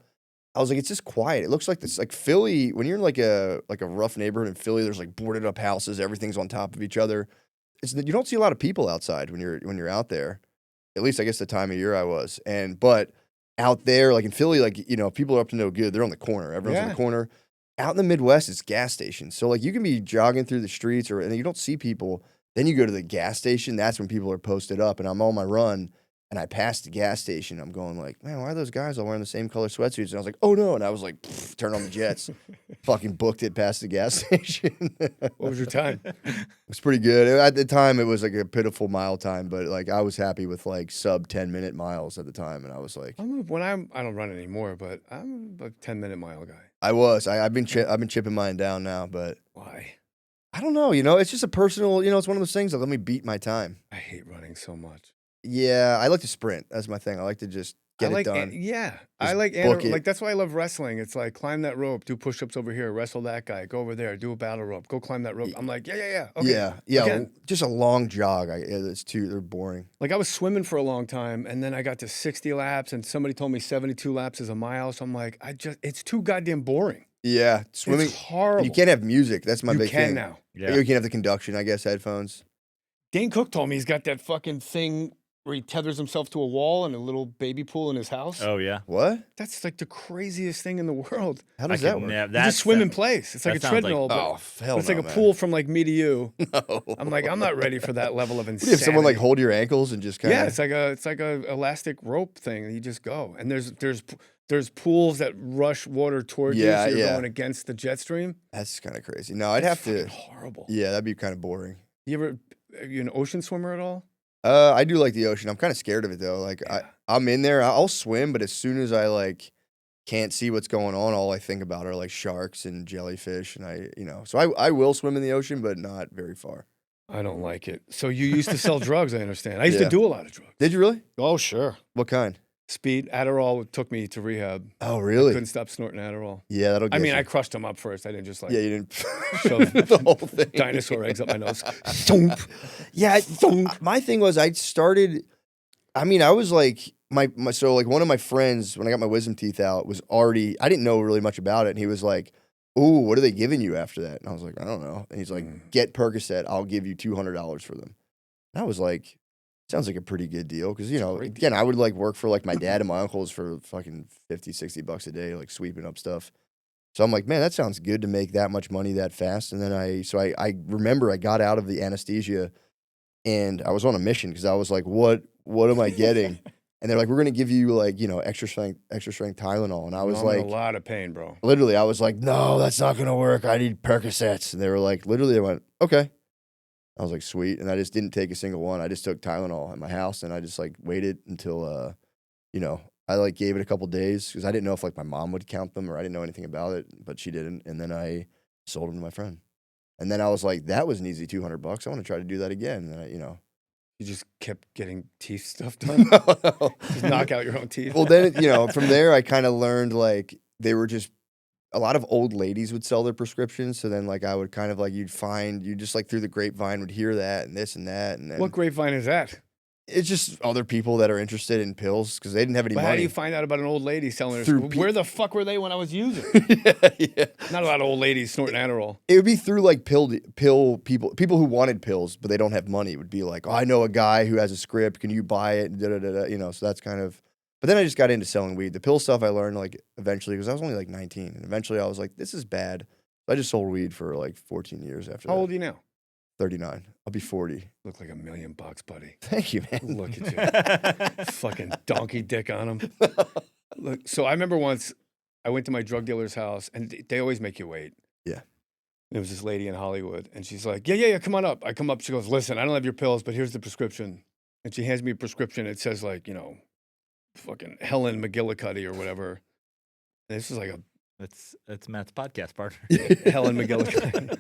I was like, it's just quiet. It looks like this, like Philly. When you're in like a rough neighborhood in Philly, there's like boarded up houses. Everything's on top of each other. You don't see a lot of people outside when you're out there. At least I guess the time of year I was. But out there, like in Philly, like you know, people are up to no good. They're on the corner. Everyone's on the corner. Out in the Midwest, it's gas stations. So like you can be jogging through the streets, and you don't see people. Then you go to the gas station. That's when people are posted up. And I'm on my run. And I passed the gas station. I'm going like, man, why are those guys all wearing the same color sweatsuits? And I was like, oh no. And I was like, turn on the jets. Fucking booked it past the gas station. What was your time? It was pretty good. At the time, it was like a pitiful mile time, but like I was happy with like sub 10-minute miles at the time. And I was like, I don't run anymore, but I'm a 10-minute mile guy. I've been chipping mine down now, but Why? I don't know. You know, it's just a personal, you know, it's one of those things that let me beat my time. I hate running so much. Yeah, I like to sprint. That's my thing. I like to just get it done. I like book it. like that's why I love wrestling. It's like climb that rope, do push-ups over here, wrestle that guy, go over there, do a battle rope, go climb that rope. I'm like, yeah. Okay. Yeah. Again. Just a long jog. They're boring. Like I was swimming for a long time, and then I got to 60 laps, and somebody told me 72 laps is a mile. So I'm like, it's too goddamn boring. Yeah, swimming. It's horrible. You can't have music. That's my big thing. You can now. Yeah. You can have the conduction, I guess, headphones. Dane Cook told me he's got that fucking thing where he tethers himself to a wall in a little baby pool in his house. Oh yeah. What? That's like the craziest thing in the world. How does that work? You just swim in place. It's like a that sounds like- treadmill, Oh, hell it's no, like a man. pool from like me to you. No. I'm like, I'm not ready for that level of What do insanity. you have someone like hold your ankles and just kind of? Yeah, it's like a elastic rope thing. And you just go, and there's pools that rush water towards you, so you're going against the jet stream. That's kind of crazy. No, I'd It's have to. fucking horrible. Yeah, that'd be kind of boring. Are you an ocean swimmer at all? I do like the ocean. I'm kind of scared of it though. Like Yeah. I'm in there. I'll swim, but as soon as I like can't see what's going on, all I think about are like sharks and jellyfish, and so I will swim in the ocean, but not very far. I don't like it. So you used to sell drugs, I understand. I used to Yeah. do a lot of drugs. Did you really? Oh, sure. What kind? Speed, Adderall took me to rehab. Oh, I really? couldn't stop snorting Adderall. Yeah, that'll get I mean, you. I crushed them up first. I didn't just like Yeah, you didn't shove the whole thing. dinosaur eggs up my nose. Thump. Yeah, my thing was I started. I mean, I was like so like one of my friends when I got my wisdom teeth out was already. I didn't know really much about it, and he was like, "Ooh, what are they giving you after that?" And I was like, "I don't know." And he's like, "Get Percocet. I'll give you $200 for them." And I was like, "Sounds like a pretty good deal," because again, I would like work for like my dad and my uncles for fucking $50-$60 a day, like sweeping up stuff. So I'm like, man, that sounds good to make that much money that fast. And then I remember I got out of the anesthesia and I was on a mission because I was like, what am I getting? And they're like, we're going to give you like, extra strength Tylenol. And I was I'm in like, a lot of pain, bro. literally, I was like, no, that's not going to work. I need Percocets. And they were like, literally, they went, okay. I was like, sweet. And I just didn't take a single one. I just took Tylenol at my house and I just like waited until, I like gave it a couple days because I didn't know if like my mom would count them or I didn't know anything about it, but she didn't. And then I sold them to my friend. And then I was like, that was an easy $200. I want to try to do that again. And You just kept getting teeth stuff done? Just knock out your own teeth? Well, then, from there, I kind of learned, like, they were just, a lot of old ladies would sell their prescriptions. So then, like, I would kind of, like, you just, like, through the grapevine would hear that and this and that. And then What grapevine is that? it's just other people that are interested in pills because they didn't have any But money. how do you find out about an old lady selling her? Through Where the fuck were they when I was using? yeah. Not a lot of old ladies snorting Adderall. It would be through, like, pill people who wanted pills, but they don't have money. It would be like, oh, I know a guy who has a script. Can you buy it? Da, da, da, da. So that's kind of. But then I just got into selling weed. The pill stuff I learned, like, eventually, because I was only, like, 19. And eventually I was like, this is bad. So I just sold weed for, like, 14 years after that. How old are you now? 39. I'll be 40. Look like $1 million, buddy. Thank you, man. Look at you. Fucking donkey dick on him. Look, so I remember once I went to my drug dealer's house, and they always make you wait. Yeah. There was this lady in Hollywood, and she's like, yeah, come on up. I come up, she goes, listen, I don't have your pills, but here's the prescription. And she hands me a prescription. It says, like, fucking Helen McGillicuddy or whatever. And this is like That's Matt's podcast partner. Helen McGillicuddy.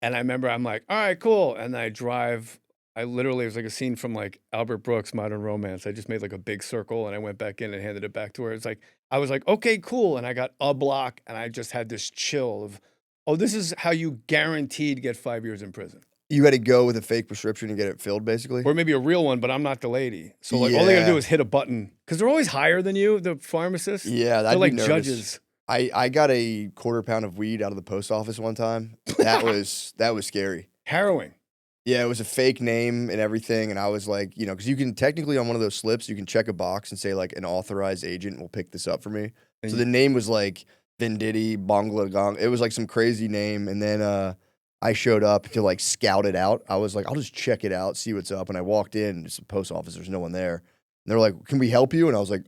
And I remember I'm like, all right, cool. And I drive. It was like a scene from, like, Albert Brooks' Modern Romance. I just made, like, a big circle, and I went back in and handed it back to her. It's like, I was like, okay, cool. And I got a block, and I just had this chill of, oh, this is how you guaranteed get 5 years in prison. You had to go with a fake prescription and get it filled, basically? Or maybe a real one, but I'm not the lady. So, like, all they got to do is hit a button. Because they're always higher than you, the pharmacists. Yeah, they're like judges. I got a quarter pound of weed out of the post office one time. That was scary. Harrowing. Yeah, it was a fake name and everything, and I was like, because you can technically on one of those slips, you can check a box and say, like, an authorized agent will pick this up for me. So the name was like Venditti, Bangladong. It was like some crazy name, and then I showed up to, like, scout it out. I was like, I'll just check it out, see what's up. And I walked in, it's a post office, there's no one there. And they're like, can we help you? And I was like,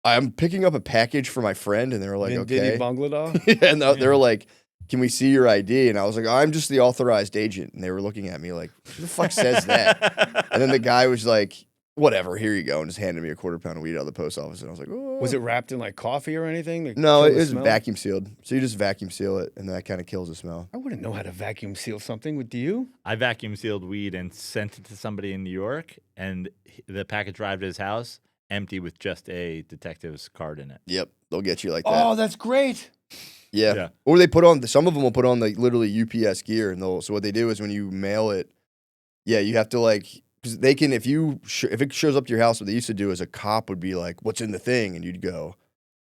I'm picking up a package for my friend. And they were like, okay. Bangladesh? Yeah, and they were like, can we see your ID? And I was like, I'm just the authorized agent. And they were looking at me like, who the fuck says that? And then the guy was like, whatever, here you go, and just handed me a quarter pound of weed out of the post office. And I was like, oh. Was it wrapped in, like, coffee or anything? No, it was vacuum sealed. So you just vacuum seal it, and that kind of kills the smell. I wouldn't know how to vacuum seal something. Do you? I vacuum sealed weed and sent it to somebody in New York, and the package arrived at his house empty with just a detective's card in it. Yep, they'll get you like that. Oh, that's great. Yeah. Or they put on, some of them will put on, like, literally UPS gear, and so what they do is when you mail it, yeah, you have to, like, because they can, if it shows up to your house, what they used to do is a cop would be like, what's in the thing? And you'd go,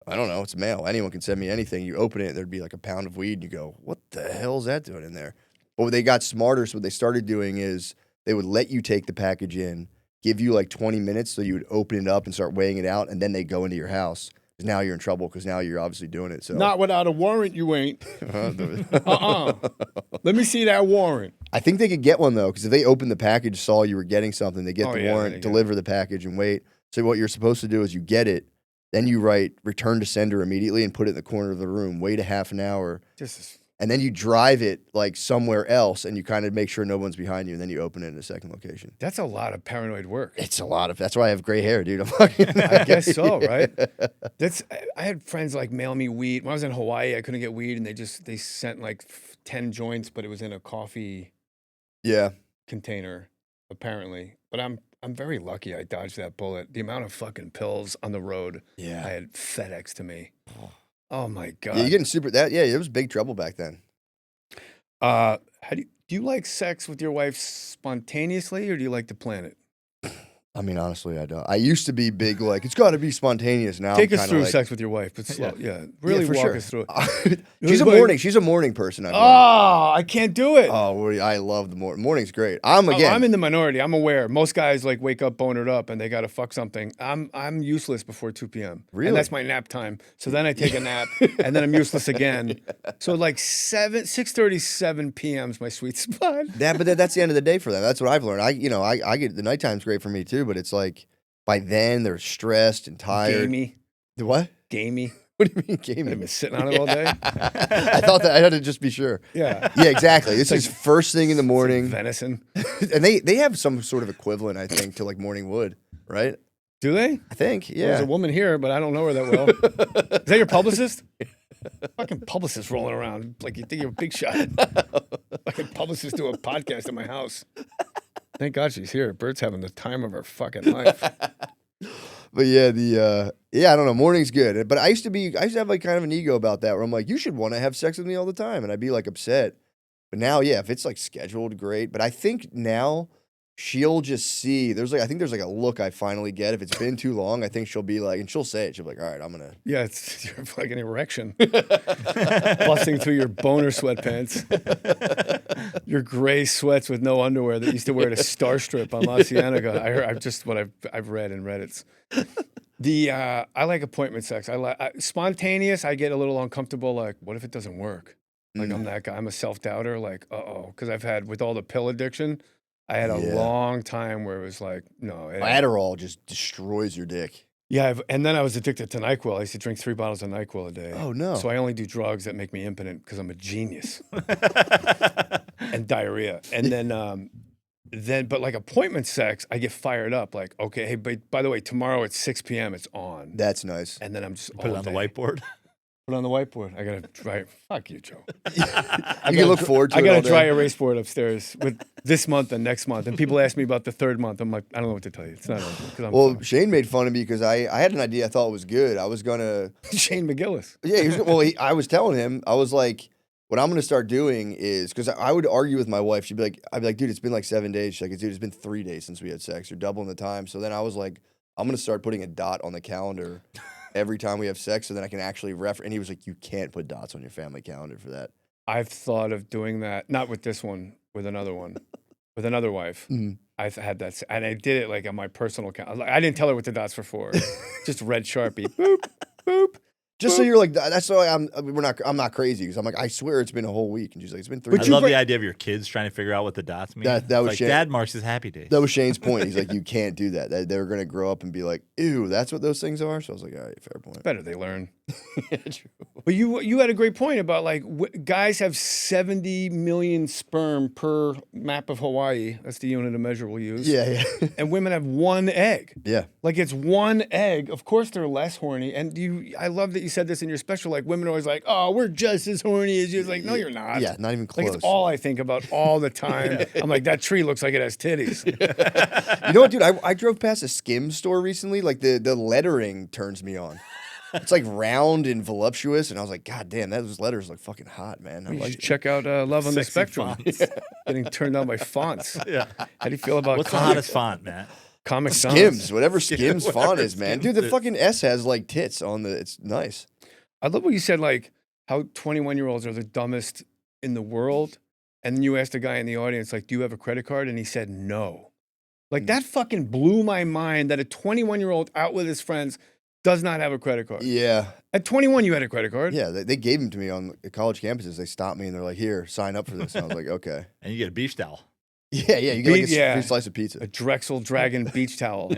I don't know, it's mail. Anyone can send me anything. You open it, there'd be like a pound of weed, and you go, what the hell is that doing in there? But they got smarter, so what they started doing is they would let you take the package in, give you like 20 minutes, so you would open it up and start weighing it out, and then they go into your house. Because now you're in trouble, because now you're obviously doing it. So not without a warrant, you ain't. Let me see that warrant. I think they could get one, though, because if they opened the package, saw you were getting something, they get the warrant, deliver the package, and wait. So what you're supposed to do is you get it, then you write return to sender immediately and put it in the corner of the room, wait a half an hour, and then you drive it like somewhere else, and you kind of make sure no one's behind you, and then you open it in a second location. That's a lot of paranoid work. It's a lot of. That's why I have gray hair, dude. I guess so, right? I had friends like mail me weed. When I was in Hawaii, I couldn't get weed, and they sent like 10 joints, but it was in a coffee container, apparently. But I'm very lucky I dodged that bullet. The amount of fucking pills on the road I had FedEx to me. Oh my God. Yeah, you're getting super it was big trouble back then. How do you like sex with your wife spontaneously, or do you like to plan it? I mean, honestly, I don't. I used to be big, like, it's got to be spontaneous now. Take us through sex with your wife, but slow. Really walk us through it. She's a morning person. I can't do it. Oh, I love the morning. Morning's great. I'm in the minority. I'm aware. Most guys like wake up bonered up and they got to fuck something. I'm useless before 2 p.m. Really? And that's my nap time. So then I take a nap and then I'm useless again. So like 6:30, 7 p.m. is my sweet spot. But that's the end of the day for them. That's what I've learned. I get the nighttime's great for me too. But it's like by then they're stressed and tired. Gamey. The what? Gamey. What do you mean gamey? I've been sitting on it all day. I thought that I had to just be sure. Yeah, exactly. This is first thing in the morning. Venison. And they have some sort of equivalent, I think, to like morning wood, right? Do they? I think, yeah. There's a woman here, but I don't know her that well. Is that your publicist? Fucking publicist rolling around like you think you're a big shot. Fucking publicist do a podcast at my house. Thank God she's here. Bert's having the time of her fucking life. But yeah, I don't know. Morning's good, but I used to have like kind of an ego about that, where I'm like, you should want to have sex with me all the time, and I'd be like upset. But now, yeah, if it's like scheduled, great. But I think now she'll just see. I think there's like a look I finally get. If it's been too long, I think she'll be like, and she'll say it. She'll be like, all right, I'm gonna. Yeah, it's you're like an erection busting through your boner sweatpants. Your gray sweats with no underwear that you used to wear at a Star Strip on La Cienega. I've just what I've read in Reddits. I like appointment sex. I like spontaneous. I get a little uncomfortable. Like, what if it doesn't work? Like I'm that guy. I'm a self-doubter. Like, because I've had with all the pill addiction. I had a long time where it was like, no. Adderall just destroys your dick. Yeah, and then I was addicted to NyQuil. I used to drink 3 bottles of NyQuil a day. Oh, no. So I only do drugs that make me impotent because I'm a genius. And diarrhea. And then, but like appointment sex, I get fired up. Like, okay, hey, but by the way, tomorrow at 6 p.m. it's on. That's nice. And then I'm just Put it on the whiteboard. Put it on the whiteboard. I gotta dry. Fuck you, Joe. You can look forward to it. I got all a day. dry erase board upstairs with this month and next month. And people ask me about the 3rd month. I'm like, I don't know what to tell you. It's not over. Well, Shane made fun of me because I had an idea I thought was good. I was gonna. Shane McGillis. Yeah, I was telling him, I was like, what I'm gonna start doing is, because I would argue with my wife. I'd be like, dude, it's been like 7 days. She's like, dude, it's been 3 days since we had sex. You're doubling the time. So then I was like, I'm gonna start putting a dot on the calendar every time we have sex, so then I can actually refer. And he was like, you can't put dots on your family calendar for that. I've thought of doing that, not with this one, with another one, with another wife. Mm-hmm. I've had that, and I did it like on my personal calendar. I didn't tell her what the dots were for. Just red Sharpie. Boop, boop. Just so you're like, that's why I'm not crazy, because I'm like, I swear it's been a whole week, and she's like, it's been 3 I days. love the idea of your kids trying to figure out what the dots mean. That was like Shane. Dad marks his happy days. That was Shane's point. He's like, you can't do that. They're gonna grow up and be like, ew, that's what those things are. So I was like, all right, fair point. Better they learn. True. But you had a great point about like guys have 70 million sperm per map of Hawaii. That's the unit of measure we'll use. Yeah. And women have 1 egg. Yeah. Like it's 1 egg. Of course they're less horny. And I love that you said this in your special. Like women are always like, oh, we're just as horny as you. It's like, no, you're not. Yeah, not even close. Like it's all I think about all the time. I'm like, that tree looks like it has titties. You know what, dude? I drove past a Skims store recently. Like the lettering turns me on. It's like round and voluptuous, and I was like, God damn, those letters look fucking hot, man. I'm You like, should check out Love on the Sexy Spectrum. fonts. Getting turned on by fonts. Yeah. How do you feel about What's the comic, hottest font, Matt? Comic Sans? Skims, whatever Skims font whatever is, man. Skims Dude, the is. fucking S has like tits on the. It's nice. I love what you said, like how 21-year-olds are the dumbest in the world. And then you asked a guy in the audience, like, do you have a credit card? And he said, no. Like that fucking blew my mind that a 21-year-old out with his friends does not have a credit card. Yeah. At 21, you had a credit card. Yeah, they gave them to me on the college campuses. They stopped me and they're like, here, sign up for this. And I was like, okay. And you get a beach towel. Yeah, you get like a free slice of A pizza. Drexel Dragon beach towel.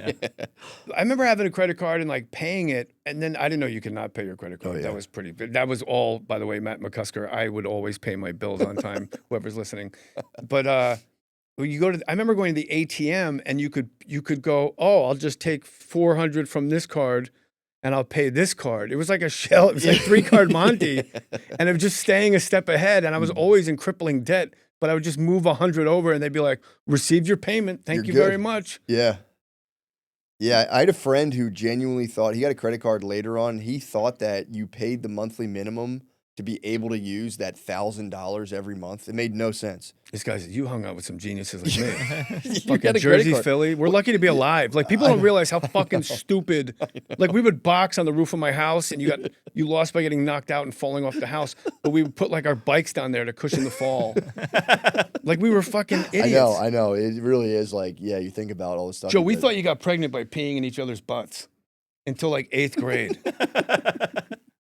I remember having a credit card and like paying it, and then I didn't know you could not pay your credit card. Oh, yeah. That was pretty. That was all, by the way, Matt McCusker. I would always pay my bills on time. Whoever's listening, but you go to. I remember going to the ATM, and you could go. Oh, I'll just take 400 from this card, and I'll pay this card. It was like a shell. It was like 3-card Monty, and I'm just staying a step ahead. And I was always in crippling debt. But I would just move 100 over, and they'd be like, "Received your payment. Thank You're you good. very much." Yeah. Yeah, I had a friend who genuinely thought, he got a credit card later on. He thought that you paid the monthly minimum to be able to use that $1,000 every month. It made no sense. This guy said, "You hung out with some geniuses like me." You Fucking got a credit Jersey, card. Philly. We're lucky to be alive. Like people don't realize how fucking stupid. Like we would box on the roof of my house, and you lost by getting knocked out and falling off the house. But we would put like our bikes down there to cushion the fall. Like we were fucking idiots. I know. It really is like, yeah, you think about all this stuff. Joe, we thought you got pregnant by peeing in each other's butts until like 8th grade.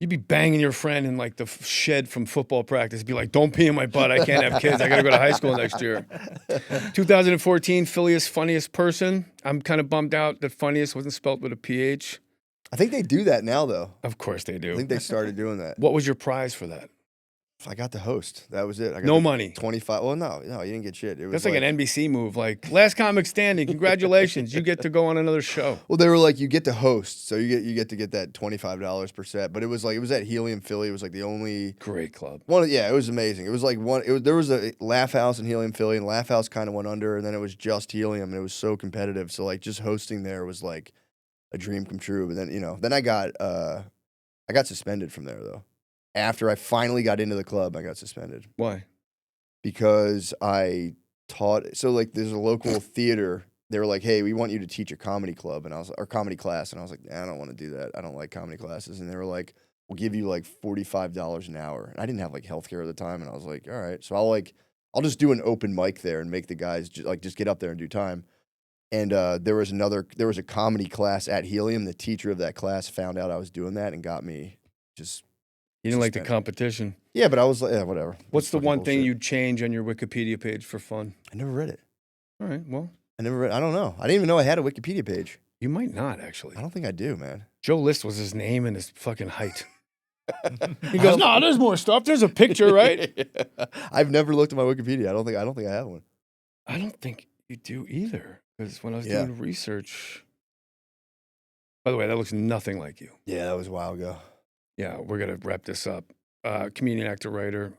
You'd be banging your friend in like the shed from football practice. Be like, "Don't pee in my butt. I can't have kids. I got to go to high school next year." 2014, Philliest funniest person. I'm kind of bummed out that funniest wasn't spelled with a PH. I think they do that now, though. Of course they I do. think they started doing that. What was your prize for that? I got the host. That was it. I got No the money. 25. Well, no, you didn't get shit. It was That's like an NBC move. Like, last comic standing. Congratulations. You get to go on another show. Well, they were like, you get to host, so you get to get that $25 per set. But it was at Helium Philly. It was like the only Great club. one. Yeah, it was amazing. It was like there was a Laugh House in Helium Philly, and Laugh House kind of went under, and then it was just Helium, and it was so competitive. So like just hosting there was like a dream come true. But then then I got suspended from there though. After I finally got into the club, I got suspended Why? because I taught. So like, there's a local theater. They were like, "Hey, we want you to teach a comedy club," or comedy class, and I was like, I don't want to do that. I don't like comedy classes. And they were like, "We'll give you like $45 an hour." And I didn't have like healthcare at the time, and I was like, "All right." So I'll just do an open mic there and make the guys just get up there and do time. And there was a comedy class at Helium. The teacher of that class found out I was doing that and got me just. You didn't like the competition. Yeah, but I was like, yeah, whatever. What's the Fucking one thing bullshit. you'd change on your Wikipedia page for fun? I never read it. All right, well, I don't know. I didn't even know I had a Wikipedia page. you might not, actually. I don't think I do, man. Joe List was his name and his fucking height. He goes, no, there's more stuff. There's a picture, right? I've never looked at my Wikipedia. I don't think I have one. I don't think you do either. Because when I was doing research... By the way, that looks nothing like you. Yeah, that was a while ago. Yeah, we're going to wrap this up. Comedian, actor, writer,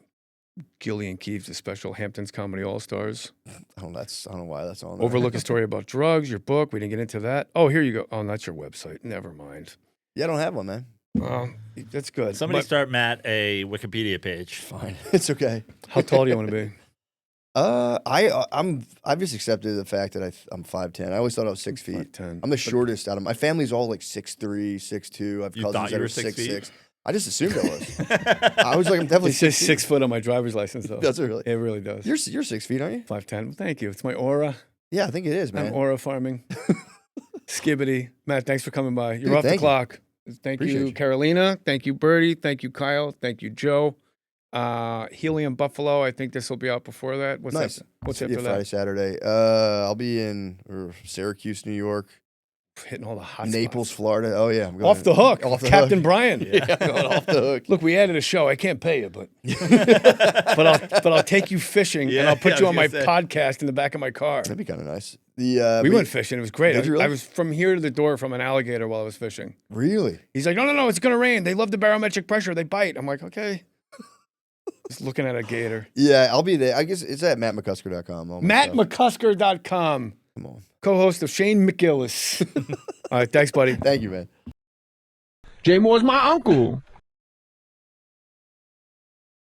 Gillian Keeves, the special Hamptons Comedy All-Stars. I don't know why that's on there. Overlook a story about drugs, your book. We didn't get into that. Oh, here you go. Oh, that's your website. Never mind. Yeah, I don't have one, man. That's good. Somebody But start Matt a Wikipedia page. Fine. It's okay. how tall do you want to be? I've just accepted the fact that I'm 5'10". I always thought I was 6 feet. 5'10". I'm the shortest out of my family's all like 6'3", 6'2". I've You cousins thought you that were are 6 feet? 6'6". I just assumed I was. I was like, I'm definitely It says 6 feet. 6 foot on my driver's license, though. Does it really? It really does. You're 6 feet, aren't you? 5'10". Well, thank you. It's my aura. Yeah, I think it is, man. I'm aura farming. Skibbity. Matt, thanks for coming by. You're Dude, off the thank you. clock. Thank Appreciate you, you. Carolina. Thank you, Birdie. Thank you, Kyle. Thank you, Joe. Helium Buffalo. I think this will be out before that. What's Nice. that? What's Yeah, after Friday, that? Saturday. I'll be in Syracuse, New York, Hitting all the hot Naples, spots. Florida. Oh yeah, I'm going Off the hook. Off the Captain hook. Brian. Yeah, I'm going off the hook. Look, we added a show. I can't pay you, but I'll take you fishing and Yeah, I'll put I you was on my gonna say. podcast in the back of my car. That'd be kind of nice. We went fishing. It was great. Did you really? I was from here to the door from an alligator while I was fishing. Really? He's like, no, it's gonna rain. They love the barometric pressure. They bite. I'm like, okay. Just looking at a gator. Yeah, I'll be there. I guess it's at mattmccusker.com. all my stuff. MattMcCusker.com. Come on. Co-host of Shane Gillis. All right, thanks, buddy. Thank you, man. Jay Mohr's my uncle.